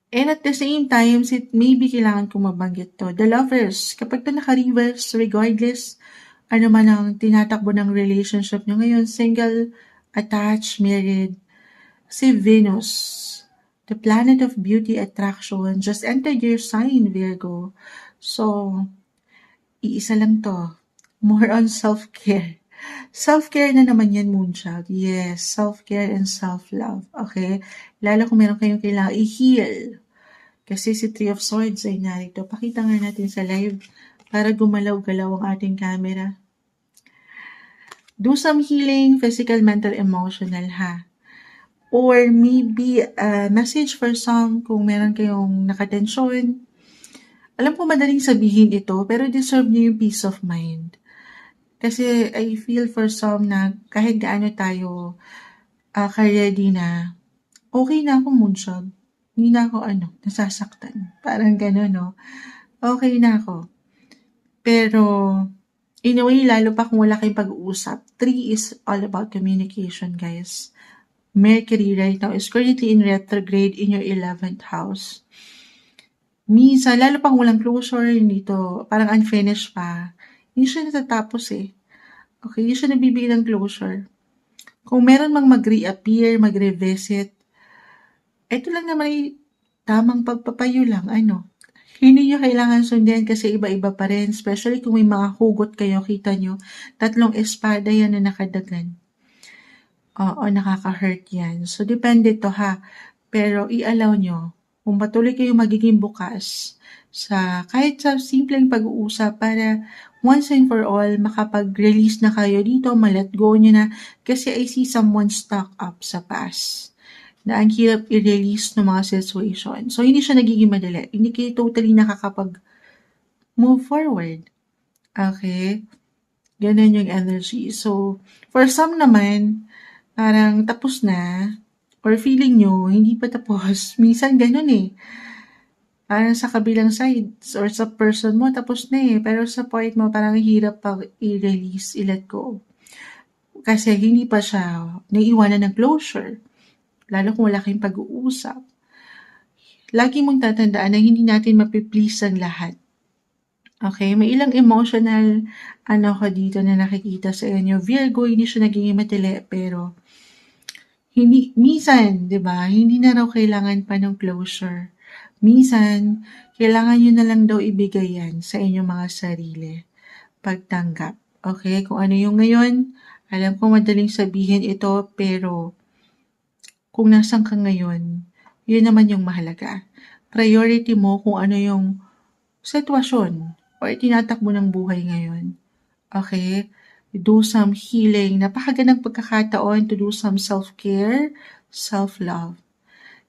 And at the same time, maybe kailangan kong mabanggit to. The lovers, kapag ito naka-reverse, regardless, ano man ang tinatakbo ng relationship nyo ngayon, single, attached, married, si Venus, the planet of beauty attraction, just entered your sign, Virgo. So, iisa lang to. More on self-care. Self-care na naman yan, Moonchild. Yes, self-care and self-love. Okay? Lalo kung meron kayong kailangan i-heal. Kasi si Three of Swords ay narito. Pakita nga natin sa live para gumalaw-galaw ang ating camera. Do some healing, physical, mental, emotional, ha? Or maybe a message for some kung meron kayong nakatensyon. Alam ko madaling sabihin ito, pero deserve niyo yung peace of mind. Kasi I feel for some na kahit gaano tayo ka-ready na, okay na ako, Moonshot. Hindi na ako nasasaktan. Parang gano'n, no? Okay na ako. Pero, in a way, lalo pa kung wala kayong pag-uusap. 3 is all about communication, guys. Mercury right now is currently in retrograde in your 11th house. Minsan, lalo pang walang closure, hindi to, parang unfinished pa. Hindi siya natatapos eh. Okay, hindi siya nabibigay ng closure. Kung meron mang mag-reappear, mag-revisit, ito lang naman ay tamang pagpapayo lang, Hindi nyo kailangan sundin kasi iba-iba pa rin, especially kung may mga hugot kayo, kita nyo, 3 espada yan na nakadagan. Oo, nakaka-hurt yan. So, depende to ha. Pero, i-allow nyo. Kung patuloy kayo magiging bukas kahit sa simpleng pag-uusap para once and for all, makapag-release na kayo dito, ma-let go nyo na. Kasi I see someone stuck up sa past na ang hirap i-release ng mga situation. So, hindi siya nagiging madali. Hindi kayo totally nakakapag-move forward. Okay? Ganun yung energy. So, for some naman, parang tapos na, or feeling nyo, hindi pa tapos. Minsan ganun eh. Parang sa kabilang side, or sa person mo, tapos na eh. Pero sa point mo, parang hirap pa i-release, i-let go. Kasi hindi pa siya naiiwanan ng closure. Lalo kung wala kayong pag-uusap. Lagi mong tatandaan na hindi natin mapiplease ang lahat. Okay, may ilang emotional ko dito na nakikita sa inyo. Virgo, hindi siya nagiging madali, pero hindi, minsan, 'di ba, hindi na raw kailangan pa ng closure. Minsan, kailangan niyo na lang daw ibigay yan sa inyong mga sarili. Pagtanggap. Okay, kung ano yung ngayon, alam ko madaling sabihin ito, pero kung nasaan ka ngayon, yun naman yung mahalaga. Priority mo kung ano yung sitwasyon or tinatakbo ng buhay ngayon. Okay? Do some healing. Napakagandang pagkakataon to do some self-care, self-love.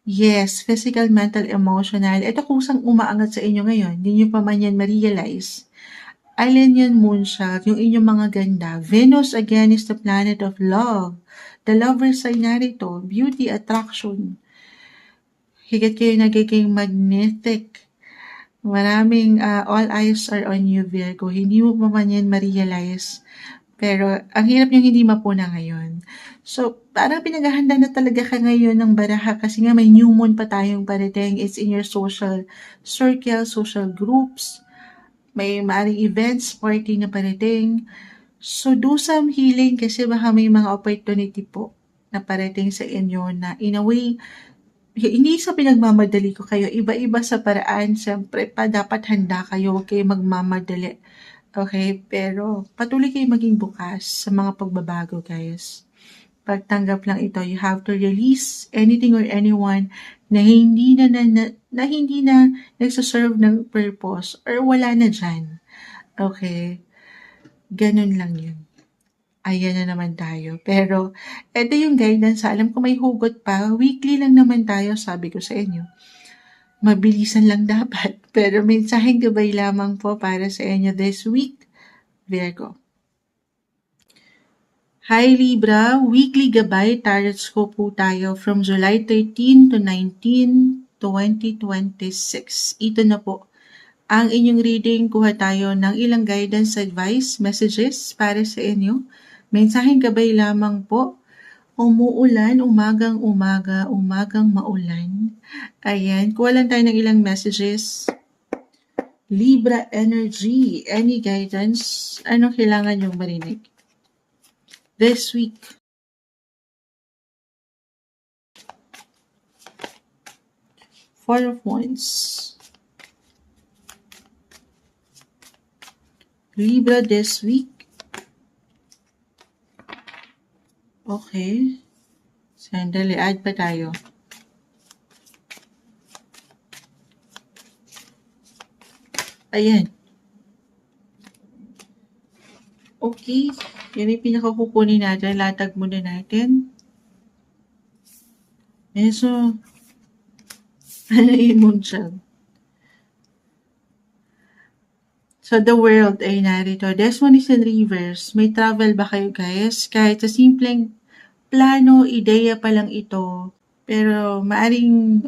Yes, physical, mental, emotional. Ito kusang umaangat sa inyo ngayon. Hindi nyo pa man yan ma-realize. Alin yan, Moonshot, yung inyong mga ganda. Venus again is the planet of love. The lover sign narito, beauty, attraction. Higit kayo nagiging magnetic. Maraming all eyes are on you, Virgo. Hindi mo pa man yan ma-realize. Pero ang hirap yung hindi mapuna ngayon. So, parang pinaghahanda na talaga ka ngayon ng baraha kasi nga may new moon pa tayong parating. It's in your social circle, social groups. May maaring events, party na parating. So, do some healing kasi baka may mga opportunity po na parating sa inyo na in a way, hindi sa pinagmamadali ko kayo, iba-iba sa paraan. Siyempre pa, dapat handa kayo, huwag kayo magmamadali. Okay? Pero patuloy kayo maging bukas sa mga pagbabago, guys. Pagtanggap lang ito, you have to release anything or anyone na hindi na nagsaserve ng purpose or wala na dyan. Okay? Ganun lang yun. Ayan na naman tayo. Pero, eto yung guidance. Alam ko may hugot pa. Weekly lang naman tayo, sabi ko sa inyo. Mabilisan lang dapat. Pero mensaheng gabay lamang po para sa inyo this week, Virgo. Hi Libra, weekly gabay tarot scope po tayo from July 13 to 19, 2026. Ito na po ang inyong reading. Kuha tayo ng ilang guidance, advice, messages para sa inyo. Mensaheng gabay lamang po. Umuulan, umagang maulan. Ayan, kuha lang tayo ng ilang messages. Libra energy, any guidance? Anong kailangan yung marinig? This week. Four of Wands. Libra this week. Okay. Sandali, add pa tayo. Ayan. Okay. Yan yung pinakakukunin natin. Latag muna natin. So, ano yun mo siya? So, the world ay narito. This one is in reverse. May travel ba kayo, guys? Kahit sa simpleng plano, ideya pa lang ito. Pero, maaring,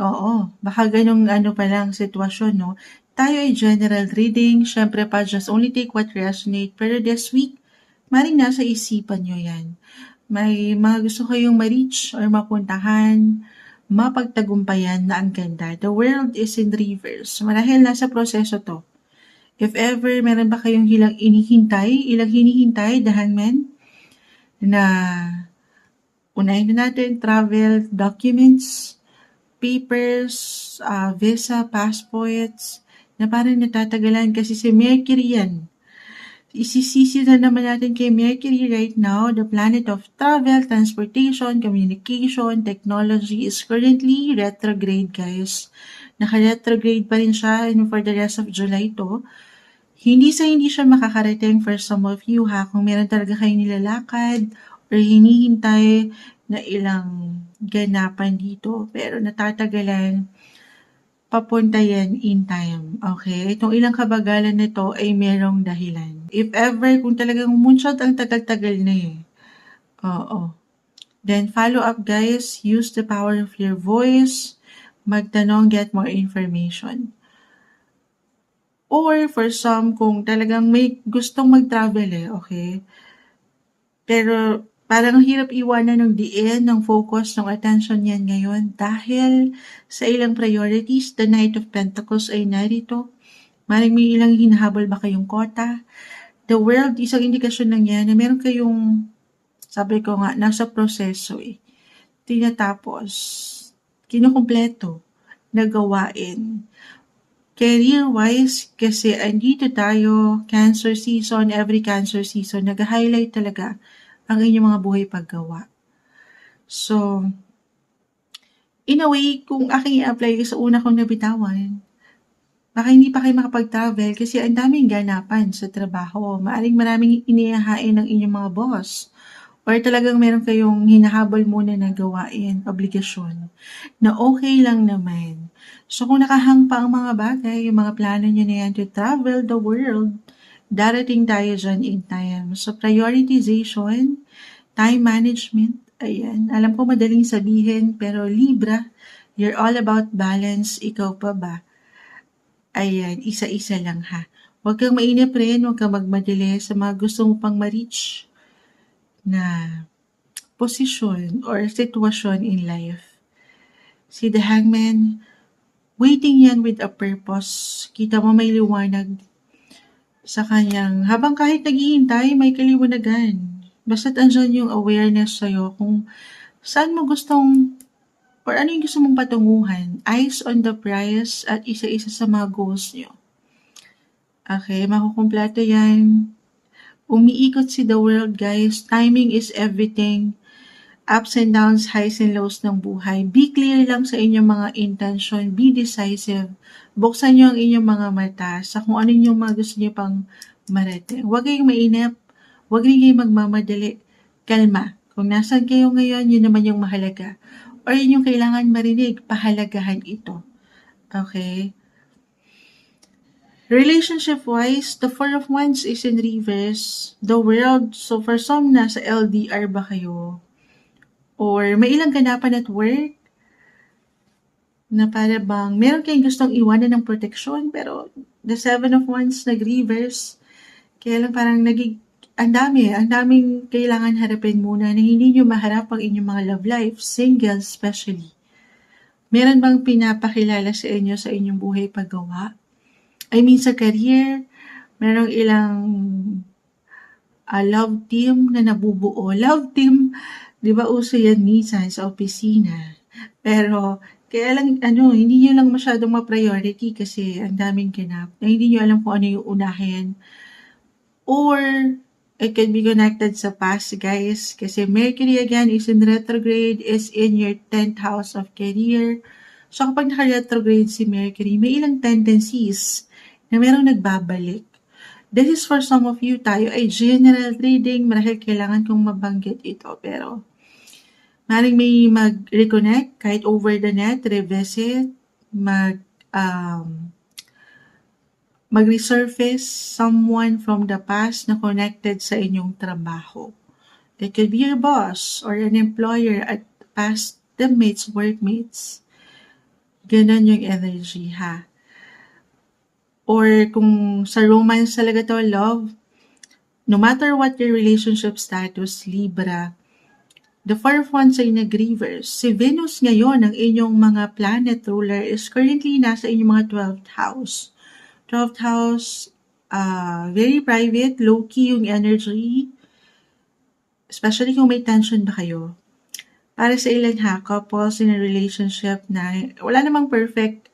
baka ganong pa lang sitwasyon, no? Tayo ay general reading. Syempre pa, just only take what resonate. Pero this week, maaring nasa isipan nyo yan. May mga gusto kayong ma-reach or mapuntahan, mapagtagumpayan na ang ganda. The world is in reverse. Marahil nasa proseso to. If ever meron ba kayong ilang hinihintay, the hangman, na unahin na natin, travel documents, papers, visa, passports, na parang natatagalan kasi si Mercury yan. Isisisi na naman natin kay Mercury right now, the planet of travel, transportation, communication, technology is currently retrograde, guys. Naka-retrograde pa rin siya for the rest of July to. Hindi siya makakarating for some of you ha, kung meron talaga kayong nilalakad or hinihintay na ilang ganapan dito, pero natatagalan, papunta yan in time. Okay? Itong ilang kabagalan nito ay merong dahilan. If ever, kung talagang moonshot, ang tagal-tagal na eh. Oo. Then follow up, guys. Use the power of your voice. Magtanong, get more information. Or for some, kung talagang may gustong mag-travel okay? Pero parang hirap iwanan ng diin, ng focus, ng attention yan ngayon dahil sa ilang priorities, the Knight of Pentacles ay narito. Maring may ilang hinahabol ba kayong kota? The world, isang indikasyon lang yan na meron kayong, sabi ko nga, nasa proseso tinatapos, kinukumpleto, nagawain. Career-wise, kasi andito tayo, cancer season, every cancer season, nag-highlight talaga ang inyong mga buhay paggawa. So, in a way, kung aking i-apply sa una kong nabitawan, baka hindi pa kayo makapag-travel kasi ang daming ganapan sa trabaho. Maraming inihahain ng inyong mga boss. Or talagang meron kayong hinahabol muna na gawain, obligasyon, na okay lang naman. So kung nakahang pa ang mga bagay, yung mga plano nyo na yan to travel the world, darating tayo dyan in time. So prioritization, time management, ayan. Alam ko madaling sabihin, pero Libra, you're all about balance. Ikaw pa ba? Ayan, isa-isa lang ha. Huwag kang mainip rin, huwag kang magmadali sa mga gusto mo pang ma-reach na posisyon or sitwasyon in life. Si The Hangman, waiting yan with a purpose. Kita mo may liwanag sa kanyang, habang kahit naghihintay, may kaliwanagan. Basta't andyan yung awareness sa'yo kung saan mo gustong or ano yung gusto mong patunguhan. Eyes on the prize at isa-isa sa mga goals nyo. Okay, makukumpleto yan. Umiikot si the world, guys. Timing is everything. Ups and downs, highs and lows ng buhay. Be clear lang sa inyong mga intention. Be decisive. Buksan nyo ang inyong mga mata sa kung ano yung mga gusto nyo pang marating. Huwag kayong mainip. Huwag rin kayong magmamadali. Kalma. Kung nasan kayo ngayon, yun naman yung mahalaga. Or yun yung kailangan marinig. Pahalagahan ito. Okay? Relationship-wise, the Four of Wands is in reverse. The world, so for some, nasa LDR ba kayo? Or may ilang ganapan at work na para bang meron kayong gustong iwanan ng proteksyon pero the Seven of Wands nag-reverse. Kaya lang parang ang daming kailangan harapin muna na hindi nyo maharap ang inyong mga love life, single especially. Meron bang pinapakilala sa inyo sa inyong buhay paggawa? I mean sa career, merong ilang love team na nabubuo. Love team, di ba uso yan minsan sa opisina? Pero kaya lang, hindi nyo lang masyadong ma-priority kasi ang daming ganap na hindi nyo alam kung ano yung unahin. Or, it can be connected sa past, guys. Kasi Mercury again is in retrograde, is in your 10th house of career. So, kapag naka-retrograde si Mercury, may ilang tendencies na merong nagbabalik. This is for some of you, tayo ay general reading, marahil kailangan kong mabanggit ito. Pero, maring may mag-reconnect kahit over the net, revisit, mag-resurface someone from the past na connected sa inyong trabaho. It could be your boss or an employer at past teammates, workmates. Ganon yung energy ha. Or kung sa romance talaga to, love, no matter what your relationship status, Libra, the Four of Wands ay nag-reverse. Si Venus ngayon, ang inyong mga planet ruler, is currently nasa inyong mga 12th house. 12th house, very private, low-key yung energy. Especially kung may tension ba kayo. Para sa ilan ha, couples in a relationship na wala namang perfect,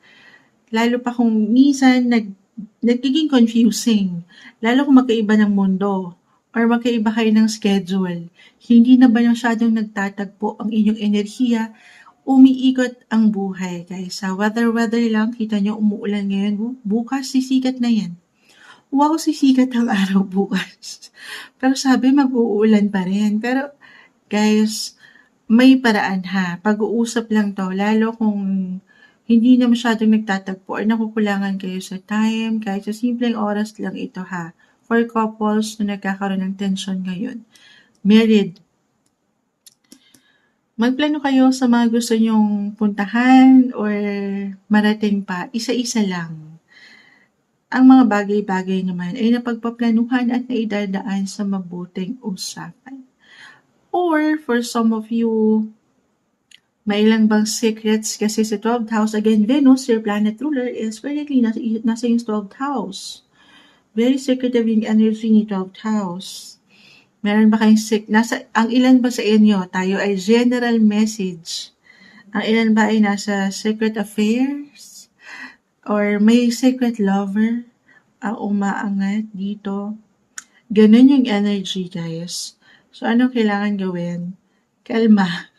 lalo pa kung minsan nagiging confusing, lalo kung magkaiba ng mundo or magkaiba kayo ng schedule. Hindi na ba masyadong nagtatagpo ang inyong enerhiya? Umiikot ang buhay, guys. Sa weather lang, kita nyo umuulan ngayon. Bukas, sisikat na yan. Wow, sisikat ang araw bukas. Pero sabi, mag-uulan pa rin. Pero, guys, may paraan ha. Pag-uusap lang to, lalo kung hindi na masyadong nagtatagpo or nakukulangan kayo sa time, kahit sa simpleng oras lang ito ha. For couples na nagkakaroon ng tension ngayon. Married. Magplano kayo sa mga gusto nyong puntahan or marating pa, isa-isa lang. Ang mga bagay-bagay naman ay napagpaplanuhan at naidadaan sa mabuting usapan. Or for some of you, May ilang bang secrets kasi sa 12th house? Again, Venus, your planet ruler, is currently nasa yung 12th house. Very secretive yung energy ni 12th house. Meron ba kayong ang ilan ba sa inyo? Tayo ay general message. Ang ilan ba ay nasa secret affairs? Or may secret lover ang umaangat dito? Ganun yung energy, guys. So, ano kailangan gawin? Kalma.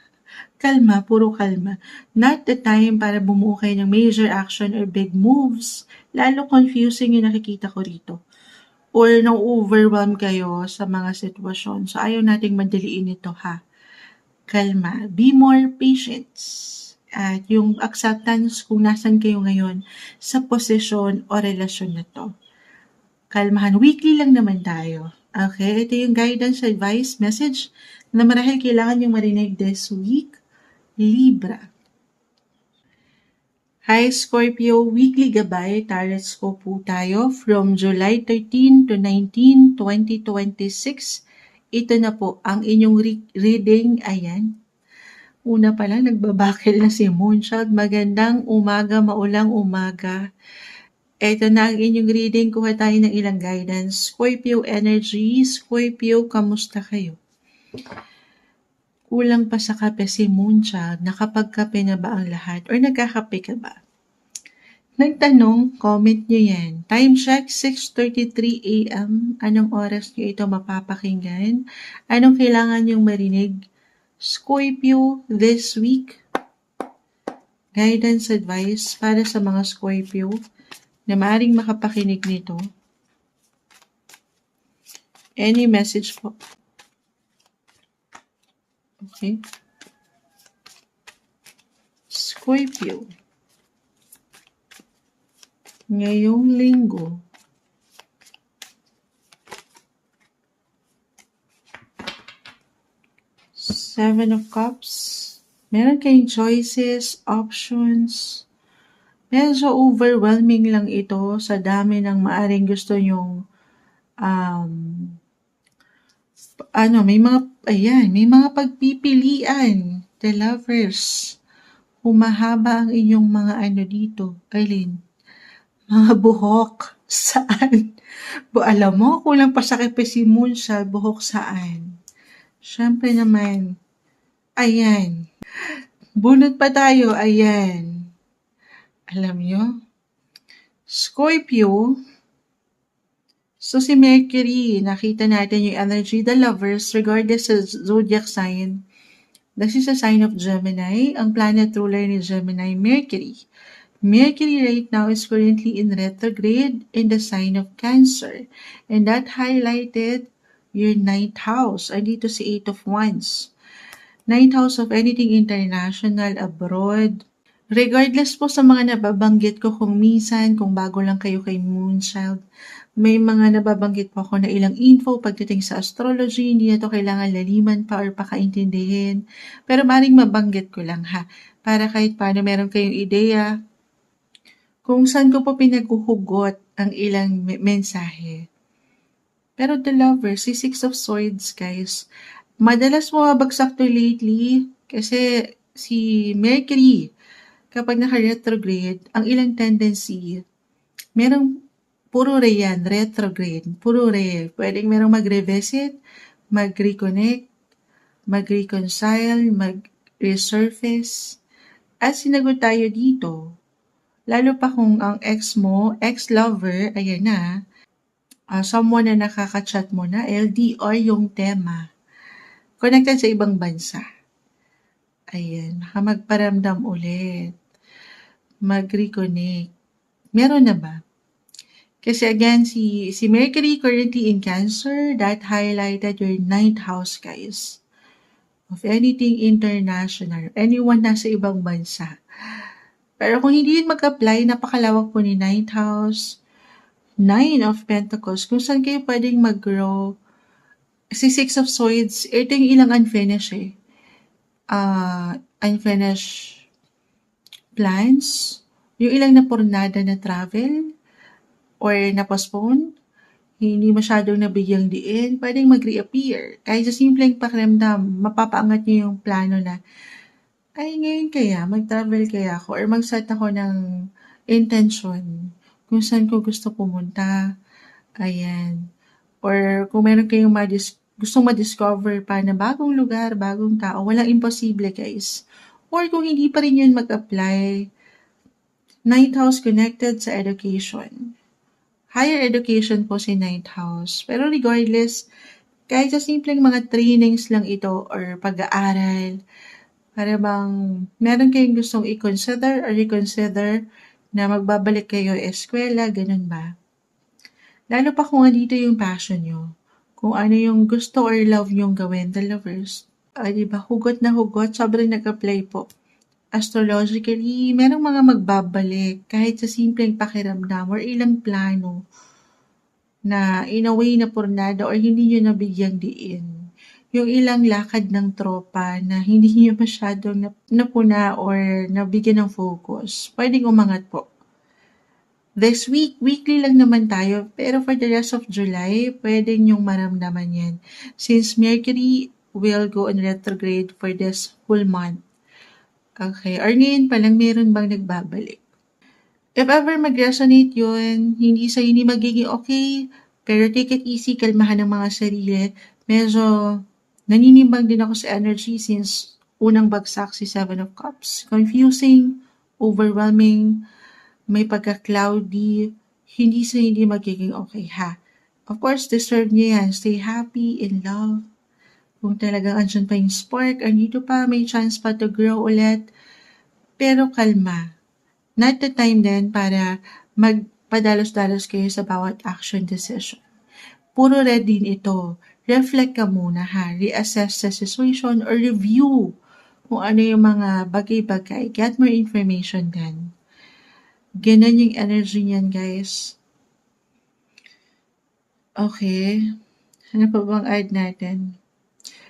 Kalma, puro kalma. Not the time para bumuo kayo ng major action or big moves. Lalo confusing yung nakikita ko rito. Or na-overwhelm kayo sa mga sitwasyon. So, ayaw nating madaliin ito, ha? Kalma. Be more patient. At yung acceptance kung nasan kayo ngayon sa posisyon o relasyon na to. Kalmahan. Weekly lang naman tayo. Okay? Ito yung guidance, advice, message na marahil kailangan yung marinig this week. Libra. Hi Scorpio, weekly gabay, tarot scope po tayo from July 13 to 19, 2026. Ito na po ang inyong reading. Ayan. Una pa lang, nagbabakil na si Moonchild. Magandang umaga, maulang umaga. Ito na ang inyong reading. Kuha tayo ng ilang guidance. Scorpio energy. Scorpio, kamusta kayo? Kulang pa sa kape si Moonchild, nakapagkape na ba ang lahat or nagkakape ka ba? Nagtanong, comment nyo yan. Time check, 6:33 a.m. Anong oras nyo ito mapapakinggan? Anong kailangan nyong marinig? Scorpio, this week, guidance advice para sa mga Scorpio na maaaring makapakinig nito. Any message po? Okay. Scorpio. Ngayong linggo. Seven of Cups. Meron kayong choices, options. Medyo overwhelming lang ito sa dami ng maaring gusto nyong may mga pagpipilian. The Lovers. Humahaba ang inyong mga dito. Aileen. Mga buhok. Saan? Alam mo, kulang pa sa kape si Moon sa buhok saan? Siyempre naman. Ayan. Bunot pa tayo. Ayan. Alam nyo? Scorpio. So si Mercury, nakita natin yung energy, the Lovers, regardless sa zodiac sign. This is a sign of Gemini. Ang planet ruler ni Gemini, Mercury. Mercury right now is currently in retrograde in the sign of Cancer. And that highlighted your 9th house. Dito si 8 of Wands. 9th house of anything international, abroad. Regardless po sa mga nababanggit ko kung minsan, kung bago lang kayo kay Moonchild, may mga nababanggit po ako na ilang info pagdating sa astrology, hindi na to kailangan laliman pa or pakaintindihin. Pero maring mabanggit ko lang ha, para kahit paano meron kayong ideya kung saan ko po pinaghuhugot ang ilang mensahe. Pero the Lovers, si Six of Swords guys, madalas bumabagsak to lately kasi si Mercury, kapag naka-retrograde, ang ilang tendency, merong puro re yan, retrograde, puro re. Pwedeng merong mag-revisit, mag-reconnect, mag-reconcile, mag-resurface. At sinagot tayo dito, lalo pa kung ang ex mo, ex-lover, ayan na, someone na nakaka-chat mo na, LDR yung tema. Connected sa ibang bansa. Ayan, magparamdam ulit. Mag-reconnect. Meron na ba? Kasi again, si Mercury currently in Cancer, that highlighted your 9th house, guys. Of anything international, anyone nasa ibang bansa. Pero kung hindi yun mag-apply, napakalawak po ni 9th house, 9 of Pentacles, kung saan kayo pwedeng mag-grow. Si Six of Swords, ito yung ilang unfinished unfinished plans, yung ilang napurnada na travel, or na-postpone, hindi masyadong nabigyang diin, pwedeng mag-reappear. Kahit sa simpleng pakiramdam, mapapaangat niyo yung plano na, Ay, ngayon kaya mag-travel kaya ako or mag-set ako ng intention kung saan ko gusto pumunta, ayan. Or kung meron kayong gustong ma-discover pa na bagong lugar, bagong tao, walang imposible guys. Or kung hindi pa rin yun mag-apply, Night House connected sa education. Higher education po si Night House. Pero regardless, kahit sa simpleng mga trainings lang ito or pag-aaral, para bang meron kayong gustong i-consider or reconsider na magbabalik kayo eskwela, ganun ba? Lalo pa kung andito yung passion nyo. Kung ano yung gusto or love nyong gawin, the lovers. Ay, diba? Hugot na hugot, sobrang nag-apply po. Astrologically, merong mga magbabalik kahit sa simpleng pakiramdam or ilang plano na in a way na pornado or hindi nyo nabigyang diin. Yung ilang lakad ng tropa na hindi nyo masyadong napuna or nabigyan ng focus, pwedeng umangat po. This week, weekly lang naman tayo, pero for the rest of July, pwedeng yung maramdaman yan. Since Mercury will go on retrograde for this whole month. Okay, or ngayon pa lang meron bang nagbabalik? If ever mag-resonate yun, hindi magiging okay, pero take it easy, kalmahan ng mga sarili. Medyo naninimbang din ako sa energy since unang bagsak si Seven of Cups. Confusing, overwhelming, may pagka-cloudy, hindi magiging okay ha. Of course, deserve niya yan. Stay happy, in love. Kung talagang andyan pa yung spark, andito pa, may chance pa to grow ulit. Pero kalma. Not the time din para magpadalos-dalos kayo sa bawat action decision. Puro red din ito. Reflect ka muna ha. Reassess the situation or review kung ano yung mga bagay-bagay. Get more information din. Ganon yung energy niyan, guys. Okay. Ano pa bang add natin?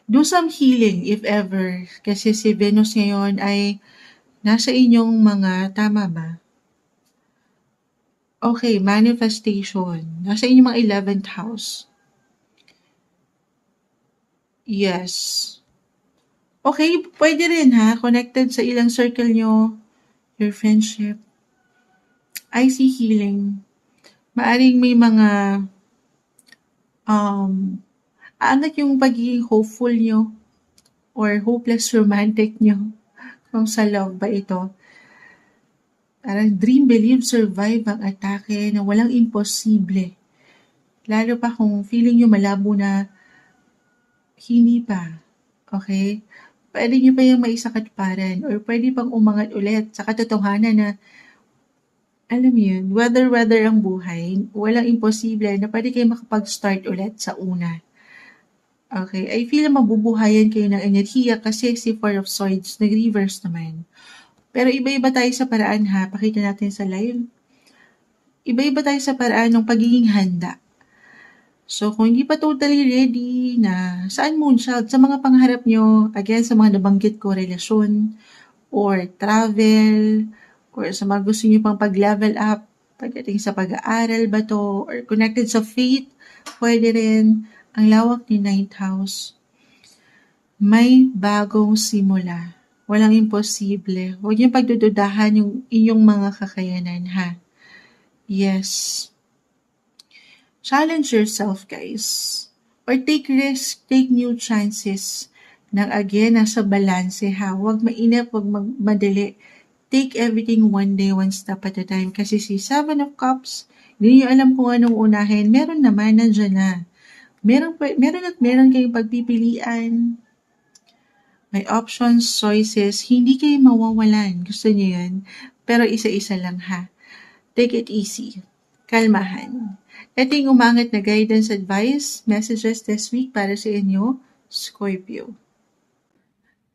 Do some healing if ever. Kasi si Venus ngayon ay nasa inyong mga, tama ba? Okay, manifestation. Nasa inyong mga 11th house. Yes. Okay, pwede rin ha. Connected sa ilang circle nyo. Your friendship. I see healing. Maaring may mga aangat yung pagiging hopeful nyo or hopeless romantic nyo kung sa love ba ito. Parang dream, believe, survive ang atake na walang imposible. Lalo pa kung feeling nyo malabo na hindi pa. Okay? Pwede nyo pa yung maisakatparan or pwede pang umangat ulit sa katotohanan na alam mo yun, weather ang buhay, walang imposible na pwede kayo makapag-start ulit sa una. Okay, I feel na mabubuhayan kayo ng enerhiya kasi si Four of Swords, nag-reverse naman. Pero iba-iba tayo sa paraan ha, pakita natin sa live. Iba-iba tayo sa paraan ng pagiging handa. So, kung hindi pa totally ready na saan moonshot, sa mga pangarap nyo, again, sa mga nabanggit ko, relasyon, or travel, or sa mga gusto nyo pang pag-level up, pagdating sa pag-aaral ba to, or connected sa faith, pwede rin. Ang lawak ni Ninth House. May bagong simula. Walang imposible. Huwag niyong pagdududahan yung inyong mga kakayanan, ha? Yes. Challenge yourself, guys. Or take risk, take new chances. Nang again, nasa balanse ha. Huwag mainip, huwag madali. Take everything one day, one step at a time. Kasi si Seven of Cups, hindi niyo alam kung anong unahin. Meron naman, nandyan na. Meron kayong pagpipilian. May options, choices. Hindi kayo mawawalan. Gusto niyo yun? Pero isa-isa lang ha. Take it easy. Kalmahan. Ito yung umangat na guidance advice, messages this week para sa inyo, Scorpio.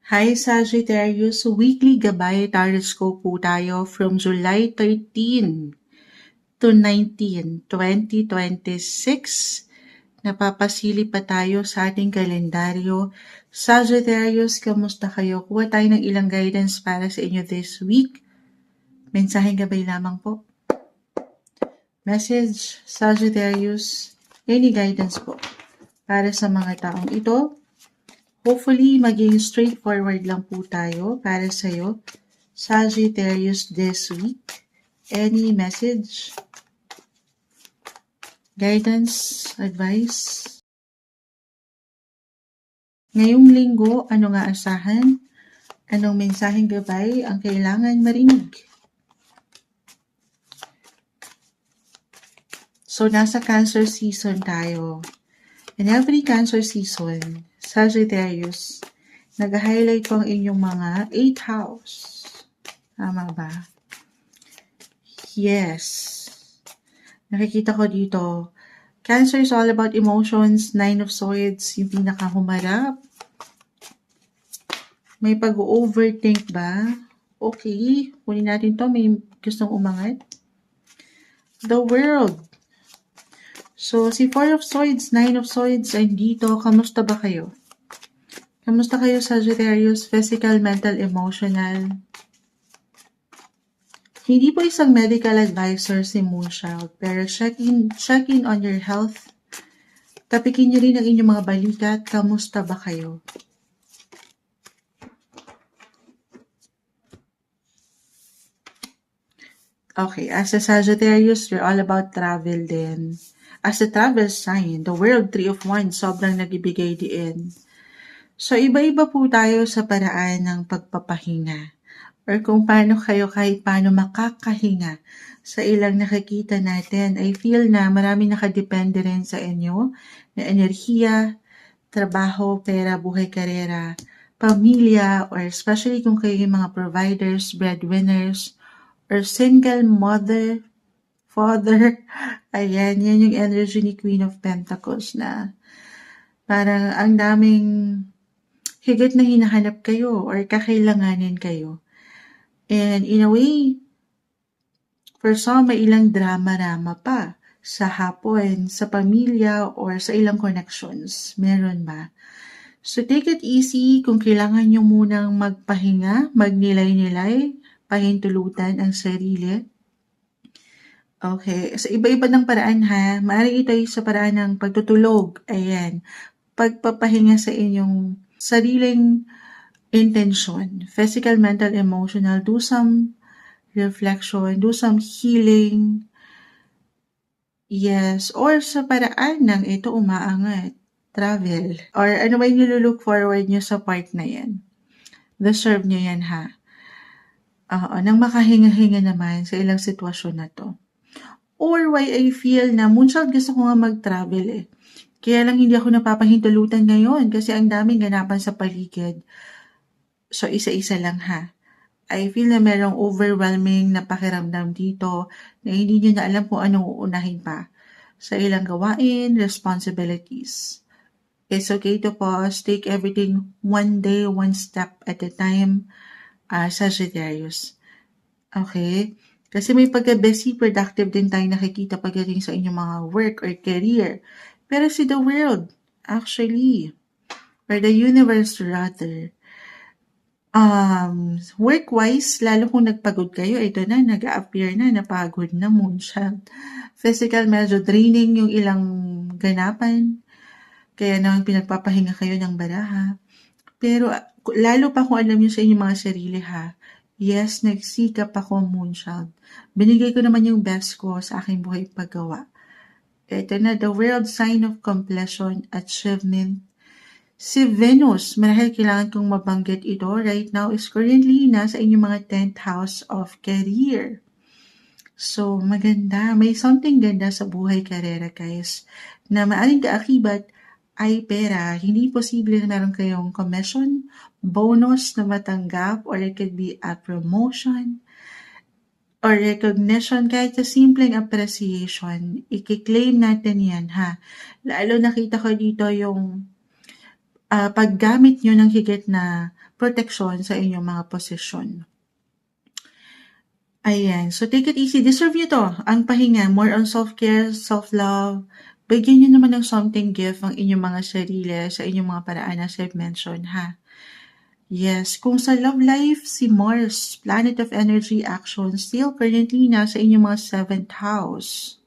Hi Sagittarius, weekly gabay horoscope po tayo from July 13 to 19, 2026. Napapasili pa tayo sa ating kalendaryo. Sagittarius, kamusta kayo? Kuha tayo ng ilang guidance para sa inyo this week. Mensaheng gabay lamang po. Message, Sagittarius, any guidance po para sa mga taong ito. Hopefully, maging straightforward lang po tayo para sa'yo. Sagittarius this week. Any message? Guidance? Advice? Ngayong linggo, ano nga asahan? Anong mensaheng gabay ang kailangan marinig? So, nasa Cancer season tayo. In every Cancer season, Sagittarius, nag-highlight po ang inyong mga 8th house. Tama ba? Yes. Nakikita ko dito, Cancer is all about emotions, 9 of Swords, yung pinakahumarap. May pag-overthink ba? Okay, kunin natin to, may gustong umangat. The World. So, si 4 of Swords, 9 of Swords, ay dito, kamusta ba kayo? Kamusta kayo, Sagittarius? Physical, mental, emotional? Hindi po isang medical advisor si Moonchild, pero check in on your health. Tapikin niyo rin ang inyong mga balikat. Kamusta ba kayo? Okay, as a Sagittarius, you're all about travel din. As a travel sign, the World, 3 of Wands, sobrang nagibigay din. So, iba-iba po tayo sa paraan ng pagpapahinga or kung paano kayo kahit paano makakahinga. Sa ilang nakikita natin, I feel na marami nakadepende rin sa inyo na enerhiya, trabaho, pera, buhay, karera, pamilya, or especially kung kayo yung mga providers, breadwinners, or single mother, father. Ayan, yan yung energy ni Queen of Pentacles na parang ang daming higit na hinahanap kayo or kakailanganin kayo. And in a way, for some, may ilang drama-rama pa sa hapon, sa pamilya, or sa ilang connections. Meron ba? So take it easy kung kailangan nyo munang magpahinga, magnilay-nilay, pahintulutan ang sarili. Okay, so iba-iba ng paraan ha. Maaari ito ay sa paraan ng pagtutulog. Ayan, pagpapahinga sa inyong sariling intention. Physical, mental, emotional. Do some reflection, do some healing. Yes, or sa paraan ng ito umaangat. Travel. Or ano ba yung nilulook forward nyo sa part na yan? Deserve nyo yan ha. Nang makahinga-hinga naman sa ilang sitwasyon na to. Or why I feel na Moonchild gusto ko nga mag-travel eh. Kaya lang hindi ako napapahintulutan ngayon kasi ang daming ganapan sa paligid. So isa-isa lang ha. I feel na merong overwhelming na pakiramdam dito na hindi nyo na alam kung anong uunahin pa sa ilang gawain, responsibilities. It's okay to pause, take everything one day, one step at a time, Sagittarius. Okay? Kasi may pagka-busy, productive din tayo nakikita pagdating sa inyong mga work or career. Pero si the world, actually, or the universe rather, work-wise, lalo kung nagpagod kayo, ito na, nag-a-appear na, napagod na Moonchild. Physical, medyo draining yung ilang ganapan. Kaya naman pinagpapahinga kayo ng baraha. Pero lalo pa kung alam nyo sa inyong mga sarili ha, yes, nagsikap ako Moonchild. Binigay ko naman yung best ko sa aking buhay paggawa. Ito na, the world sign of completion, achievement. Si Venus, marahil kailangan kong mabanggit ito right now, is currently nasa inyong mga 10th house of career. So, maganda. May something ganda sa buhay karera, guys, na maaring kaakibat ay pera. Hindi posible na meron kayong commission, bonus na matanggap, or it could be a promotion, or recognition, kahit sa simpleng appreciation. I-claim natin yan, ha? Lalo nakita ko dito yung paggamit nyo ng higit na protection sa inyong mga posisyon. Ayan. So, take it easy. Deserve nyo to. Ang pahinga. More on self-care, self-love. Bigyan nyo naman ng something gift ang inyong mga sarili sa inyong mga paraan as I've mentioned, ha? Yes. Kung sa love life, si Mars, planet of energy, action, still currently nasa inyong mga 7th house.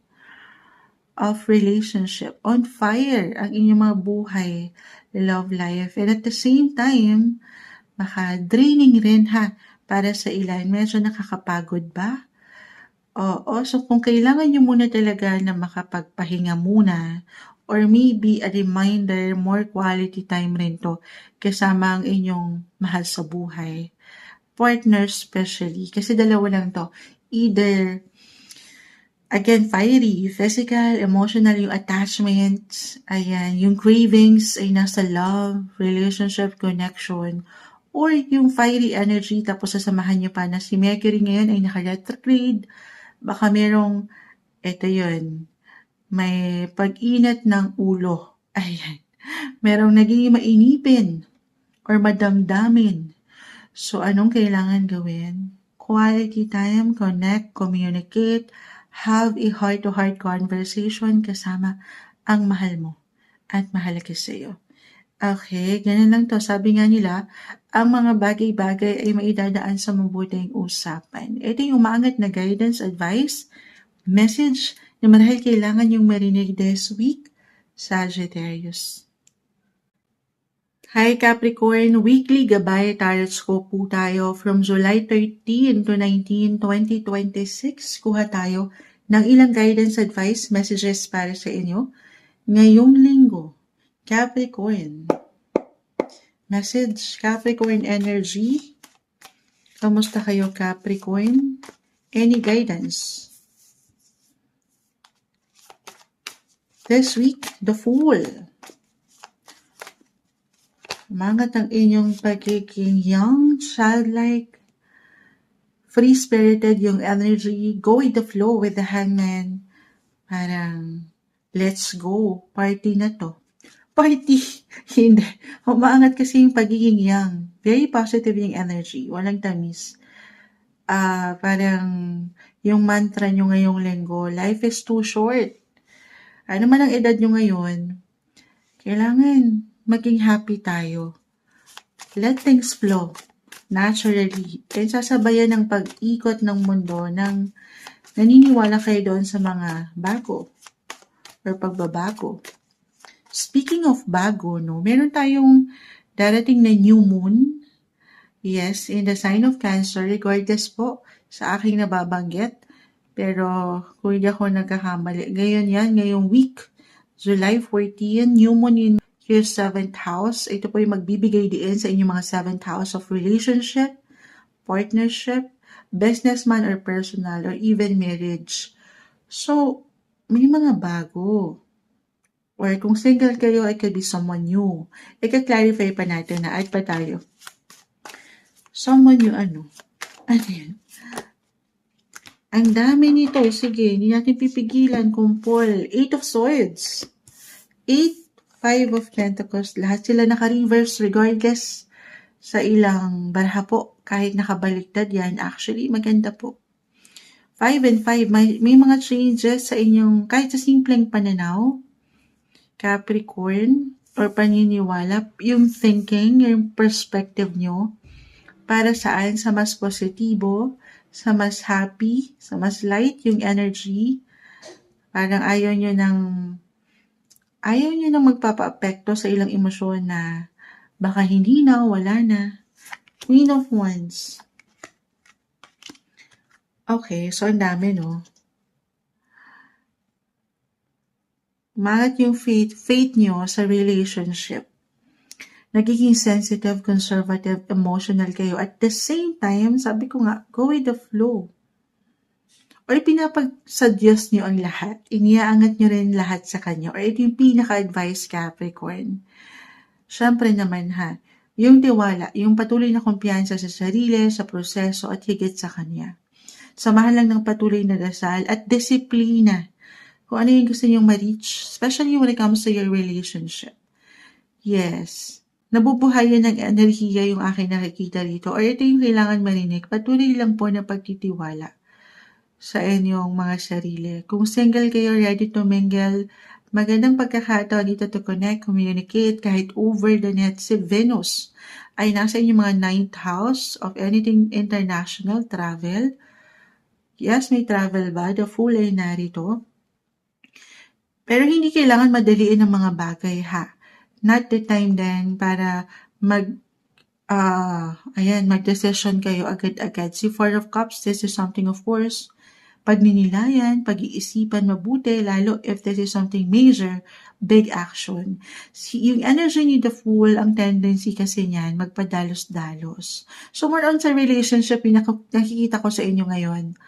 of relationship. On fire ang inyong mga buhay, love life. And at the same time, baka draining rin para sa ilan. Medyo nakakapagod ba? Oo, so kung kailangan nyo muna talaga na makapagpahinga muna, or maybe a reminder, more quality time rin to kasama ang inyong mahal sa buhay. Partner especially, kasi dalawa lang to. Either, again, fiery, physical, emotional yung attachments, ayan, yung cravings ay nasa love, relationship, connection, or yung fiery energy tapos sasamahan nyo pa na si Mercury ngayon ay naka-retrograde, baka merong, eto yun, may pag-inat ng ulo. Ayan. Merong naging mainipin or madamdamin. So, anong kailangan gawin? Quality time, connect, communicate, have a heart-to-heart conversation kasama ang mahal mo at mahalaga sa'yo. Okay, ganun lang to. Sabi nga nila, ang mga bagay-bagay ay maidadaan sa mabuting usapan. Ito yung umaangat na guidance, advice, message na marahil kailangan yung marinig this week, Sagittarius. Hi Capricorn, weekly gabay tarot scope po tayo from July 13 to 19, 2026. Kuha tayo ng ilang guidance, advice, messages para sa inyo ngayong linggo. Capricorn. Message, Capricorn energy. Kamusta kayo, Capricorn? Any guidance? This week, the Fool. Umangat ang inyong pagiging young, childlike, free-spirited yung energy. Go with the flow with the Hangman. Parang, let's go. Party na to. Party. Hindi. Umaangat kasi yung pagiging young. Very positive yung energy. Walang tamis. Parang yung mantra nyo ngayong linggo, life is too short. Ano man ang edad nyo ngayon, kailangan maging happy tayo. Let things flow naturally. And sasabayan ng pag-ikot ng mundo ng naniniwala kayo doon sa mga bago or pagbabago. Speaking of bago, no, meron tayong darating na new moon. Yes, in the sign of Cancer, regardless po sa aking nababanggit. Pero kung hindi ako nagkakamali, ngayong week, July 14, new moon in your 7th house. Ito po yung magbibigay diin sa inyong mga 7th house of relationship, partnership, businessman or personal, or even marriage. So, may mga bago. Or kung single kayo, it could be someone new. Ika-clarify pa natin na add pa tayo. Someone new ano? Ano yan? Ang dami nito. Sige, hindi natin pipigilan. Kumpol. 8 of Swords. 8, 5 of Pentacles. Lahat sila naka-reverse regardless sa ilang barha po. Kahit nakabaliktad yan. Actually, maganda po. 5 and 5. May mga changes sa inyong, kahit sa simpleng pananaw, Capricorn, or paniniwala, yung thinking, yung perspective nyo, para saan? Sa mas positibo, sa mas happy, sa mas light yung energy. Parang ayaw nyo nang magpapa-apekto sa ilang emosyon na baka hindi na, wala na. Queen of Wands. Okay, so ang dami, no? Umangat yung faith nyo sa relationship. Nagiging sensitive, conservative, emotional kayo. At the same time, sabi ko nga, go with the flow. Or pinapag-suggest nyo ang lahat. Iniaangat nyo rin lahat sa kanya. Or ito yung pinaka-advice, Capricorn. Siyempre naman yung tiwala, yung patuloy na kumpiyansa sa sarili, sa proseso, at higit sa kanya. Samahan lang ng patuloy na dasal at disiplina. Kung ano yung gusto nyong ma-reach, especially when it comes to your relationship. Yes. Nabubuhayan ng enerhiya yung aking nakikita rito. Or ito yung kailangan marinig. Patuloy lang po na pagtitiwala sa inyong mga sarili. Kung single kayo, ready to mingle, magandang pagkakataon dito to connect, communicate, kahit over the net. Si Venus ay nasa inyong mga 9th house of anything international, travel. Yes, may travel ba? The Fool ay narito. Pero hindi kailangan madaliin ang mga bagay ha. Not the time din para mag-decision kayo agad-agad. Si Four of Cups, this is something of course, pagninilayan, pag-iisipan mabuti, lalo if this is something major, big action. Yung energy ni the Fool, ang tendency kasi niyan, magpadalos-dalos. So more on sa relationship, yung nakikita ko sa inyo ngayon,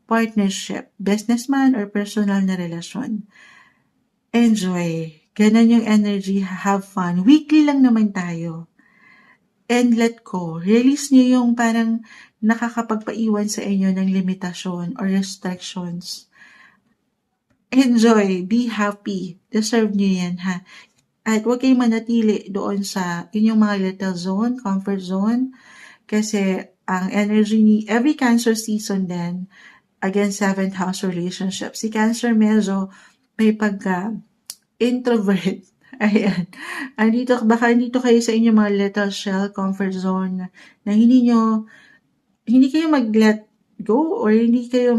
partnership, businessman or personal na relasyon. Enjoy. Ganon yung energy, have fun. Weekly lang naman tayo. And let go. Release niyo yung parang nakakapagpaiwan sa inyo ng limitasyon or restrictions. Enjoy. Be happy. Deserve niyo yan, ha? At huwag kayong manatili doon sa inyong mga little zone, comfort zone. Kasi ang energy ni every Cancer season din, again, 7th house relationship. Si Cancer medyo may introvert. Ayan. Baka andito kayo sa inyong mga little shell, comfort zone, na hindi kayo mag-let go or hindi kayo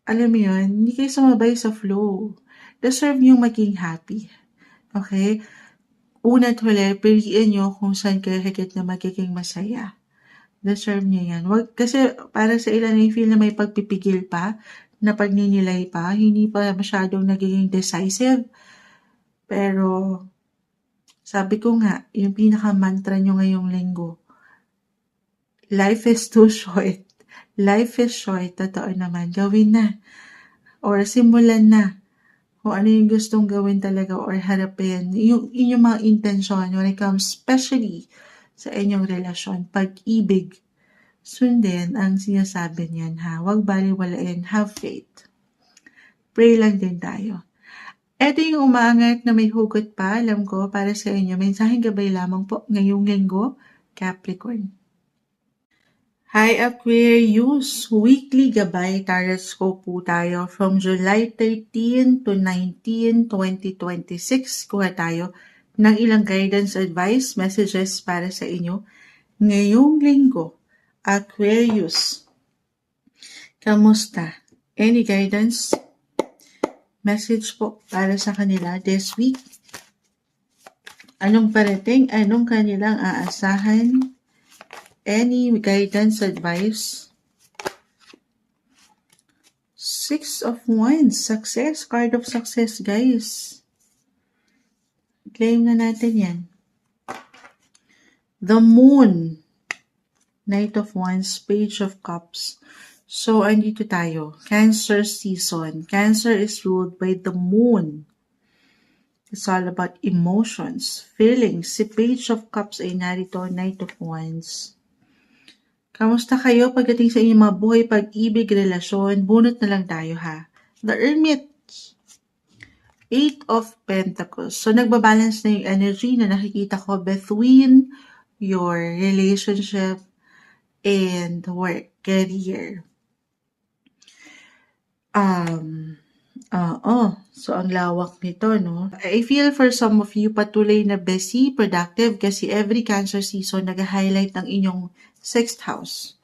alam mo yun, hindi kayo sumabay sa flow. Deserve nyo maging happy. Okay? Una't huli, piliin nyo kung saan kayo higit na magiging masaya. Deserve nyo yan. Kasi para sa ilan ay feel na may pagpipigil pa, na pagninilay pa, hindi pa masyadong nagiging decisive. Pero, sabi ko nga, yung pinaka-mantra nyo ngayong linggo, life is too short. Life is short, totoo naman. Gawin na. Or simulan na. Kung ano yung gustong gawin talaga or harapin. Yung inyong mga intensyon when it comes especially sa inyong relasyon, pag-ibig. Sundin ang sinasabi niyan ha. Huwag baliwalain. Have faith. Pray lang din tayo. Ito yung umaangat na may hugot pa, alam ko, para sa inyo. Mensaheng gabay lamang po ngayong linggo, Capricorn. Hi Aquarius! Weekly gabay tarot po tayo from July 13 to 19, 2026. Kuha tayo ng ilang guidance advice messages para sa inyo ngayong linggo. Aquarius, kamusta? Any guidance message po para sa kanila this week? Anong parating? Anong kanilang aasahan? Any guidance advice? Six of Wands. Success. Card of success, guys. Claim na natin yan. The Moon. Knight of Wands. Page of Cups. So, andito tayo. Cancer season. Cancer is ruled by the moon. It's all about emotions, feelings. Si Page of Cups ay narito, Knight of Wands. Kamusta kayo pagdating sa inyong mga buhay, pag-ibig, relasyon? Bunot na lang tayo ha. The Hermit. 8 of Pentacles. So, nagbabalance na yung energy na nakikita ko between your relationship and work, career. So ang lawak nito, no? I feel for some of you patuloy na busy, productive kasi every Cancer season nag-highlight ng inyong 6th house.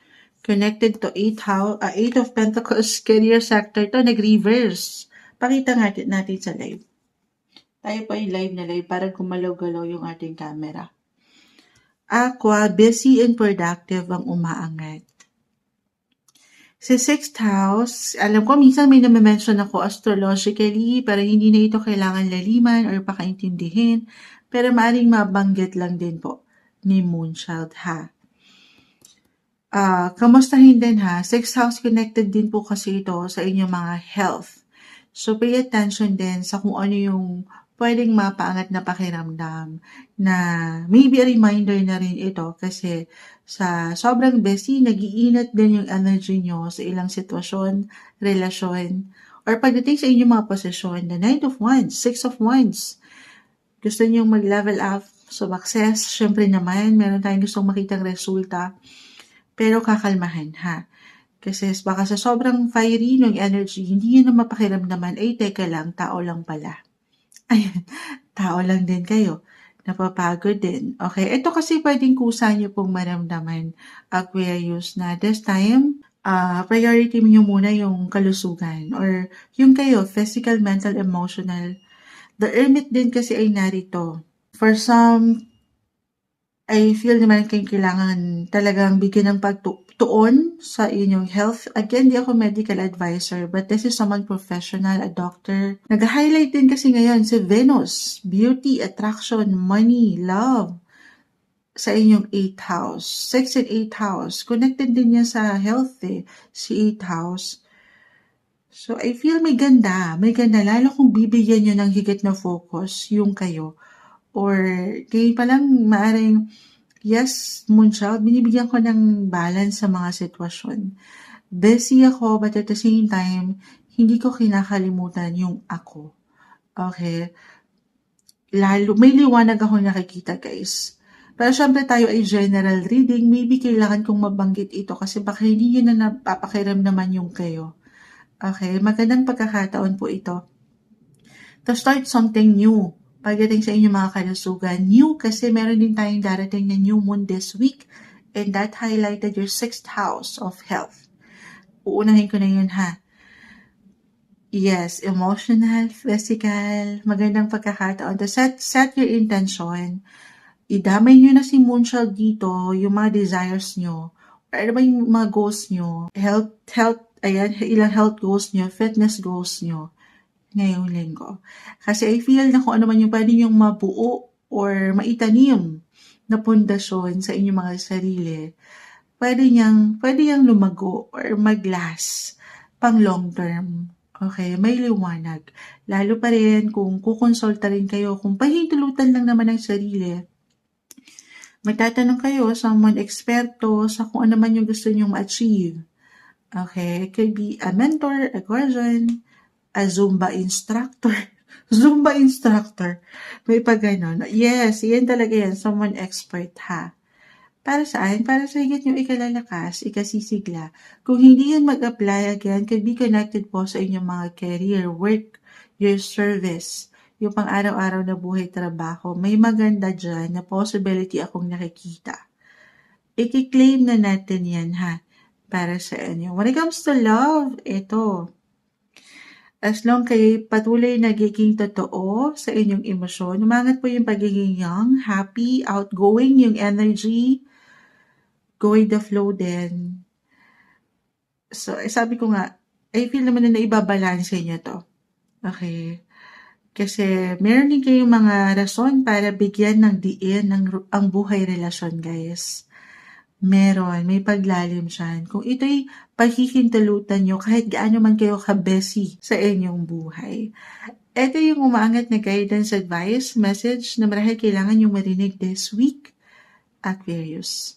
Connected to 8 of Pentacles, career sector to, nag-reverse. Pakita natin sa live. Tayo pa yung live na live para gumalaw-galaw yung ating camera. Aqua, busy and productive ang umaangat. Sa 6th house, alam ko minsan may na-mention ako astrologically, pero hindi na ito kailangan laliman or pakaintindihin, pero maaaring mabanggit lang din po ni Moonchild ha. Kamustahin din ha, 6th house connected din po kasi ito sa inyong mga health. So pay attention din sa kung ano yung pwedeng mapaangat na pakiramdam na maybe a reminder na rin ito kasi sa sobrang busy, nag-iinat din yung energy nyo sa ilang sitwasyon, relasyon, or pagdating sa inyong mga posisyon, the Knight of Wands, 6 of Wands. Gusto nyo mag-level up, success, syempre naman, meron tayong gustong makitang resulta, pero kakalmahan ha. Kasi baka sa sobrang fiery ng energy, hindi yun na mapakiramdaman, ay teka lang, tao lang pala. Ayan, tao lang din kayo. Napapagod din. Okay, ito kasi pwedeng kusa nyo pong maramdaman, Aquarius, na this time, priority niyo muna yung kalusugan or yung kayo, physical, mental, emotional. The Hermit din kasi ay narito. For some, I feel naman kailangan talagang bigyan ng pagtuon sa inyong health. Again, di ako medical advisor, but this is someone professional, a doctor. Nag-highlight din kasi ngayon si Venus, beauty, attraction, money, love, sa inyong 8th house. 6 and 8th house. Connected din yan sa health si 8th house. So, I feel may ganda, lalo kung bibigyan nyo ng higit na focus yung kayo. Or, kayo palang maaring, yes, Moonchild, binibigyan ko ng balance sa mga sitwasyon. Busy ako, but at the same time, hindi ko kinakalimutan yung ako. Okay? Lalo, may liwanag akong nakikita, guys. Pero syempre tayo ay general reading, maybe kailangan kong mabanggit ito kasi baka hindi nyo na napapakiramdaman yung kayo. Okay, magandang pagkakataon po ito to start something new pagdating sa inyong mga kalusugan. New kasi meron din tayong darating na new moon this week and that highlighted your 6th house of health. Uunahin ko na yun ha. Yes, emotional, physical, magandang pagkakataon to set your intention. Idamay nyo na si Moonchild dito, yung mga desires nyo, or ano ba yung mga goals nyo, health, ayan, ilang health goals nyo, fitness goals nyo, ngayong linggo. Kasi I feel na kung ano man yung pwede yung mabuo or maitanim na pundasyon sa inyong mga sarili, pwede yang lumago or mag-last pang long term. Okay, may liwanag. Lalo pa rin kung kukonsulta rin kayo, kung pahintulutan lang naman ang sarili, magtatanong kayo sa someone eksperto sa kung ano man yung gusto nyong ma-achieve. Okay, it could be a mentor, a guardian, a Zumba instructor. Zumba instructor. May pa ganon. Yes, yan talaga yan. Someone expert ha. Para saan? Para sa higit yung ikalalakas, ikasisigla. Kung hindi yan mag-apply again, could be connected po sa inyong mga career, work, your service, yung pang-araw-araw na buhay trabaho. May maganda dyan na possibility akong nakikita. I-claim na natin yan ha, para sa inyo. When it comes to love, ito. As long kayo patuloy nagiging totoo sa inyong emosyon, umangat po yung pagiging young, happy, outgoing, yung energy, going the flow din. So, sabi ko nga, I feel naman na ibabalanse niyo to. Okay? Kasi meron din kayong mga rason para bigyan ng diin ang buhay relasyon, guys. Meron, may paglalim siyan. Kung ito'y paghihintalutan nyo, kahit gaano man kayo kabesi sa inyong buhay. Ito yung umaangat na guidance, advice, message na marahil kailangan yung marinig this week, Aquarius.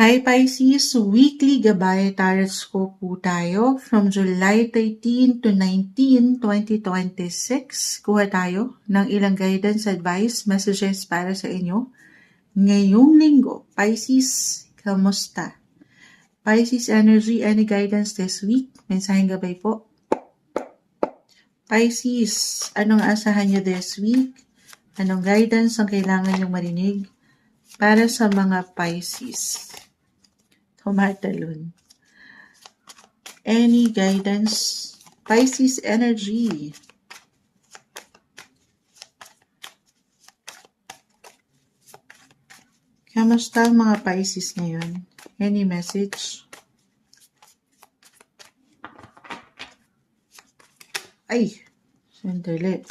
Hi Pisces, weekly gabay tarot po tayo from July 13 to 19, 2026. Kuha tayo ng ilang guidance, advice, messages para sa inyo. Ngayong linggo, Pisces, kamusta? Pisces energy, any guidance this week? Mensaheng gabay po. Pisces, anong asahan nyo this week? Anong guidance ang kailangan nyong marinig para sa mga Pisces? Tumatalon. Any guidance? Pisces energy. Kamusta ang mga Pisces ngayon? Any message? Ay, sandali.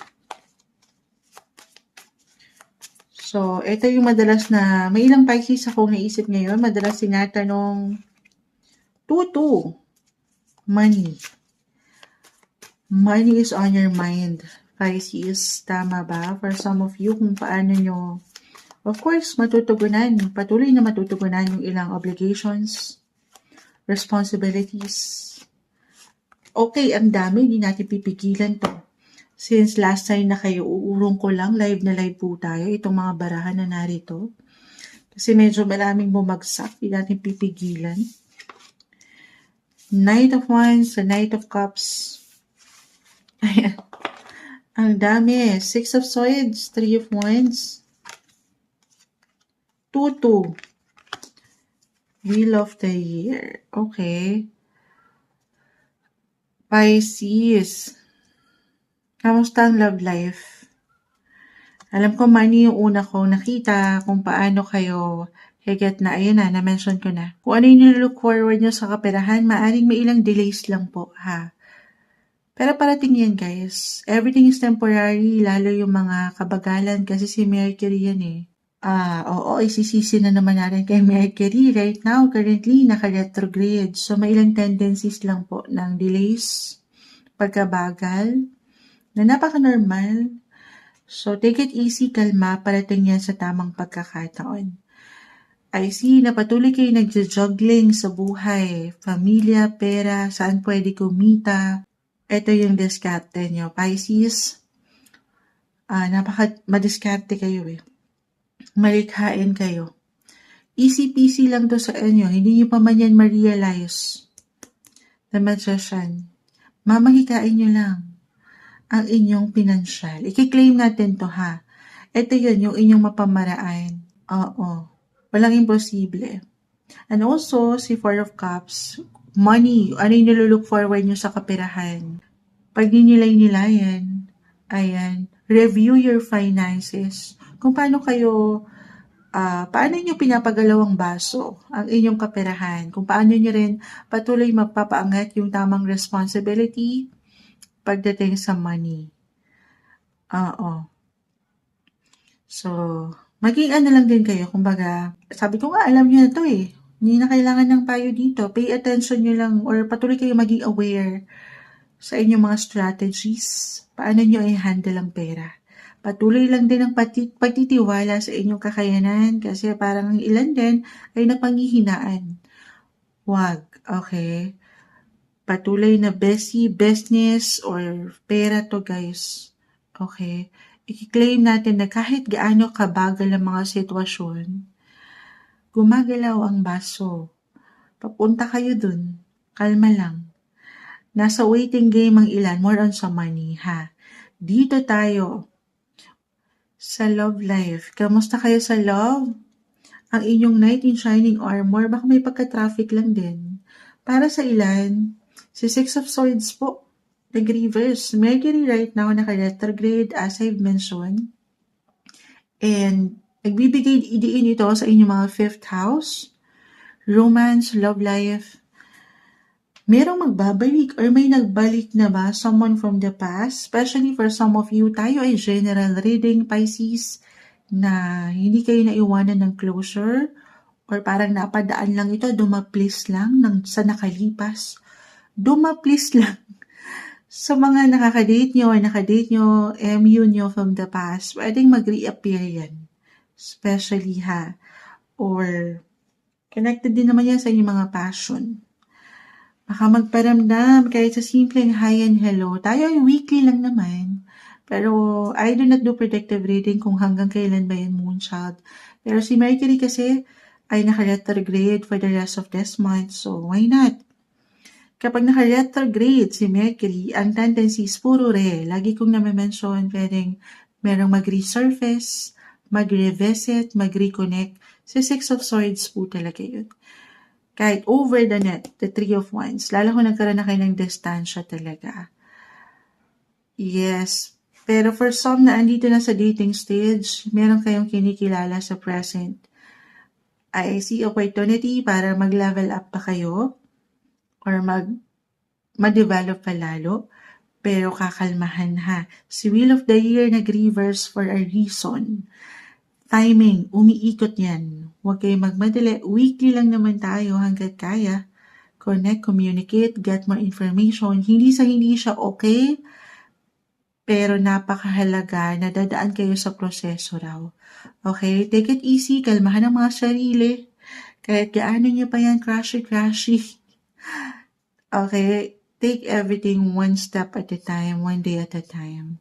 So, ito yung madalas na, may ilang Pisces akong naisip ngayon, madalas tinatanong, Tutu, money. Money is on your mind, Pisces. Tama ba? For some of you, kung paano nyo, of course, patuloy na matutugunan yung ilang obligations, responsibilities. Okay, ang dami, hindi natin pipigilan to. Since last time na kayo, uurong ko lang, live na live po tayo, itong mga barahan na narito. Kasi medyo maraming bumagsak, hindi natin pipigilan. Knight of Wands, the Knight of Cups. Ayan. Ang dami. 6 of Swords, 3 of Wands. 2-2. Wheel of the Year. Okay. Pisces. Kamusta ang love life? Alam ko money yung una kong nakita kung paano kayo higit na ayun na mention ko na. Kung ano yung nilook forward nyo sa kaperahan, maaring may ilang delays lang po ha. Pero parating yan guys. Everything is temporary, lalo yung mga kabagalan kasi si Mercury yan eh. Oo, isisisi na naman natin kay Mercury. Right now, currently, naka-retrograde. So, may ilang tendencies lang po ng delays, pagkabagal, na napaka-normal. So, take it easy, kalma, parating yan sa tamang pagkakataon. I see na patuloy kayo nagja-juggling sa buhay, pamilya, pera, saan pwede kumita. Ito yung diskarte nyo. Pisces, madiskarte kayo eh. Malikhain kayo. Easy peasy lang to sa inyo. Hindi nyo pa man yan ma-realize. The Magician. Mamahikain nyo lang ang inyong pinansyal. I-claim natin to ha. Ito yun, yung inyong mapamaraan. Oo. Walang imposible. And also, si Four of Cups, money. Ano yung nilolook forward nyo sa kaperahan? Pag ninilay-nilayan, ayan, review your finances. Kung paano kayo paano nyo pinapagalawang baso ang inyong kaperahan? Kung paano nyo rin patuloy mapapaangat yung tamang responsibility pagdating sa money. Oo. So, maging ano lang din kayo. Kumbaga, sabi ko nga, alam nyo na to eh. Hindi na kailangan ng payo dito. Pay attention nyo lang or patuloy kayo maging aware sa inyong mga strategies. Paano nyo i-handle ang pera. Patuloy lang din ang pagtitiwala sa inyong kakayanan kasi parang ang ilan din ay napanghihinaan. Wag, okay? Patuloy na business or pera to guys. Okay? I-claim natin na kahit gaano kabagal ang mga sitwasyon, gumagalaw ang baso. Papunta kayo dun. Kalma lang. Nasa waiting game ang ilan, more on sa money ha. Dito tayo sa love life. Kamusta kayo sa love? Ang inyong knight in shining armor, baka may pagka-traffic lang din. Para sa ilan, si Six of Swords po, nag-reverse. Mercury right now naka-retrograde as I've mentioned. And nagbibigay idiin ito sa inyong mga 5th house, romance, love life. Merong magbabalik or may nagbalik na ba someone from the past? Especially for some of you, tayo ay general reading, Pisces, na hindi kayo naiwanan ng closure or parang napadaan lang ito, dumaplis lang sa nakalipas. Dumaplis lang. Sa mga nakaka-date nyo or nakadate nyo, MU nyo from the past, pwedeng mag-reappear yan. Especially ha. Or connected din naman yan sa inyong mga passion. Baka magparamdam kahit sa simpleng hi and hello. Tayo ay weekly lang naman. Pero I do not do predictive reading kung hanggang kailan ba yan Moonchild. Pero si Mercury kasi ay naka-retrograde for the rest of this month. So why not? Kapag naka-retrograde si Mercury, ang tendency is puro re. Lagi kong nami-mention, pwedeng merong mag-resurface, mag-revisit, mag-reconnect. Si Six of Swords po talaga yun. Kahit over the net, the Three of Wands, lalo kung nagkaroon na kayo ng distansya talaga. Yes, pero for some na andito na sa dating stage, meron kayong kinikilala sa present. I see opportunity para mag-level up pa kayo or ma-develop pa lalo. Pero kakalmahan ha. Si Wheel of the Year nag-reverse for a reason. Timing, umiikot yan. Huwag kayong magmadali. Weekly lang naman tayo hanggat kaya. Connect, communicate, get more information. Hindi siya okay, pero napakahalaga na dadaan kayo sa proseso raw. Okay? Take it easy. Kalmahan ang mga sarili. Kahit gaano nyo pa yan, crashy. Okay? Take everything one step at a time, one day at a time.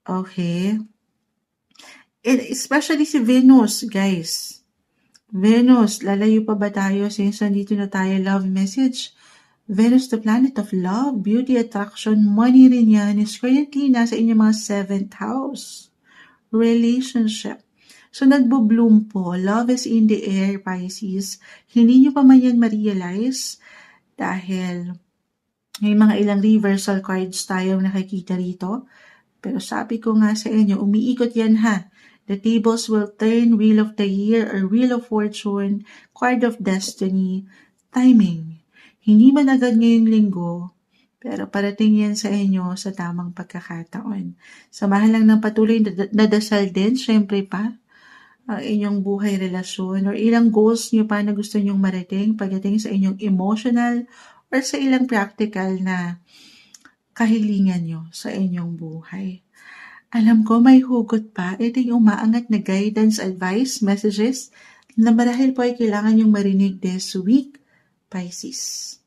Okay? And especially si Venus, guys. Venus, lalayo pa ba tayo since nandito na tayo, love message? Venus, the planet of love, beauty, attraction, money rin yan, is currently nasa inyong mga 7th house. Relationship. So, nagbo-bloom po. Love is in the air, Pisces. Hindi nyo pa man yan ma-realize dahil may mga ilang reversal cards tayong nakikita rito. Pero sabi ko nga sa inyo, umiikot yan ha. The tables will turn, Wheel of the Year or Wheel of Fortune, Card of Destiny, timing. Hindi man agad ngayong linggo, pero parating yan sa inyo sa tamang pagkakataon. Samahan lang ng patuloy na dasal din, syempre pa, ang inyong buhay relasyon or ilang goals nyo pa na gusto nyong marating pagdating sa inyong emotional or sa ilang practical na kahilingan nyo sa inyong buhay. Alam ko may hugot pa. Ito yung umaangat na guidance, advice, messages na marahil po ay kailangan yung marinig this week, Pisces.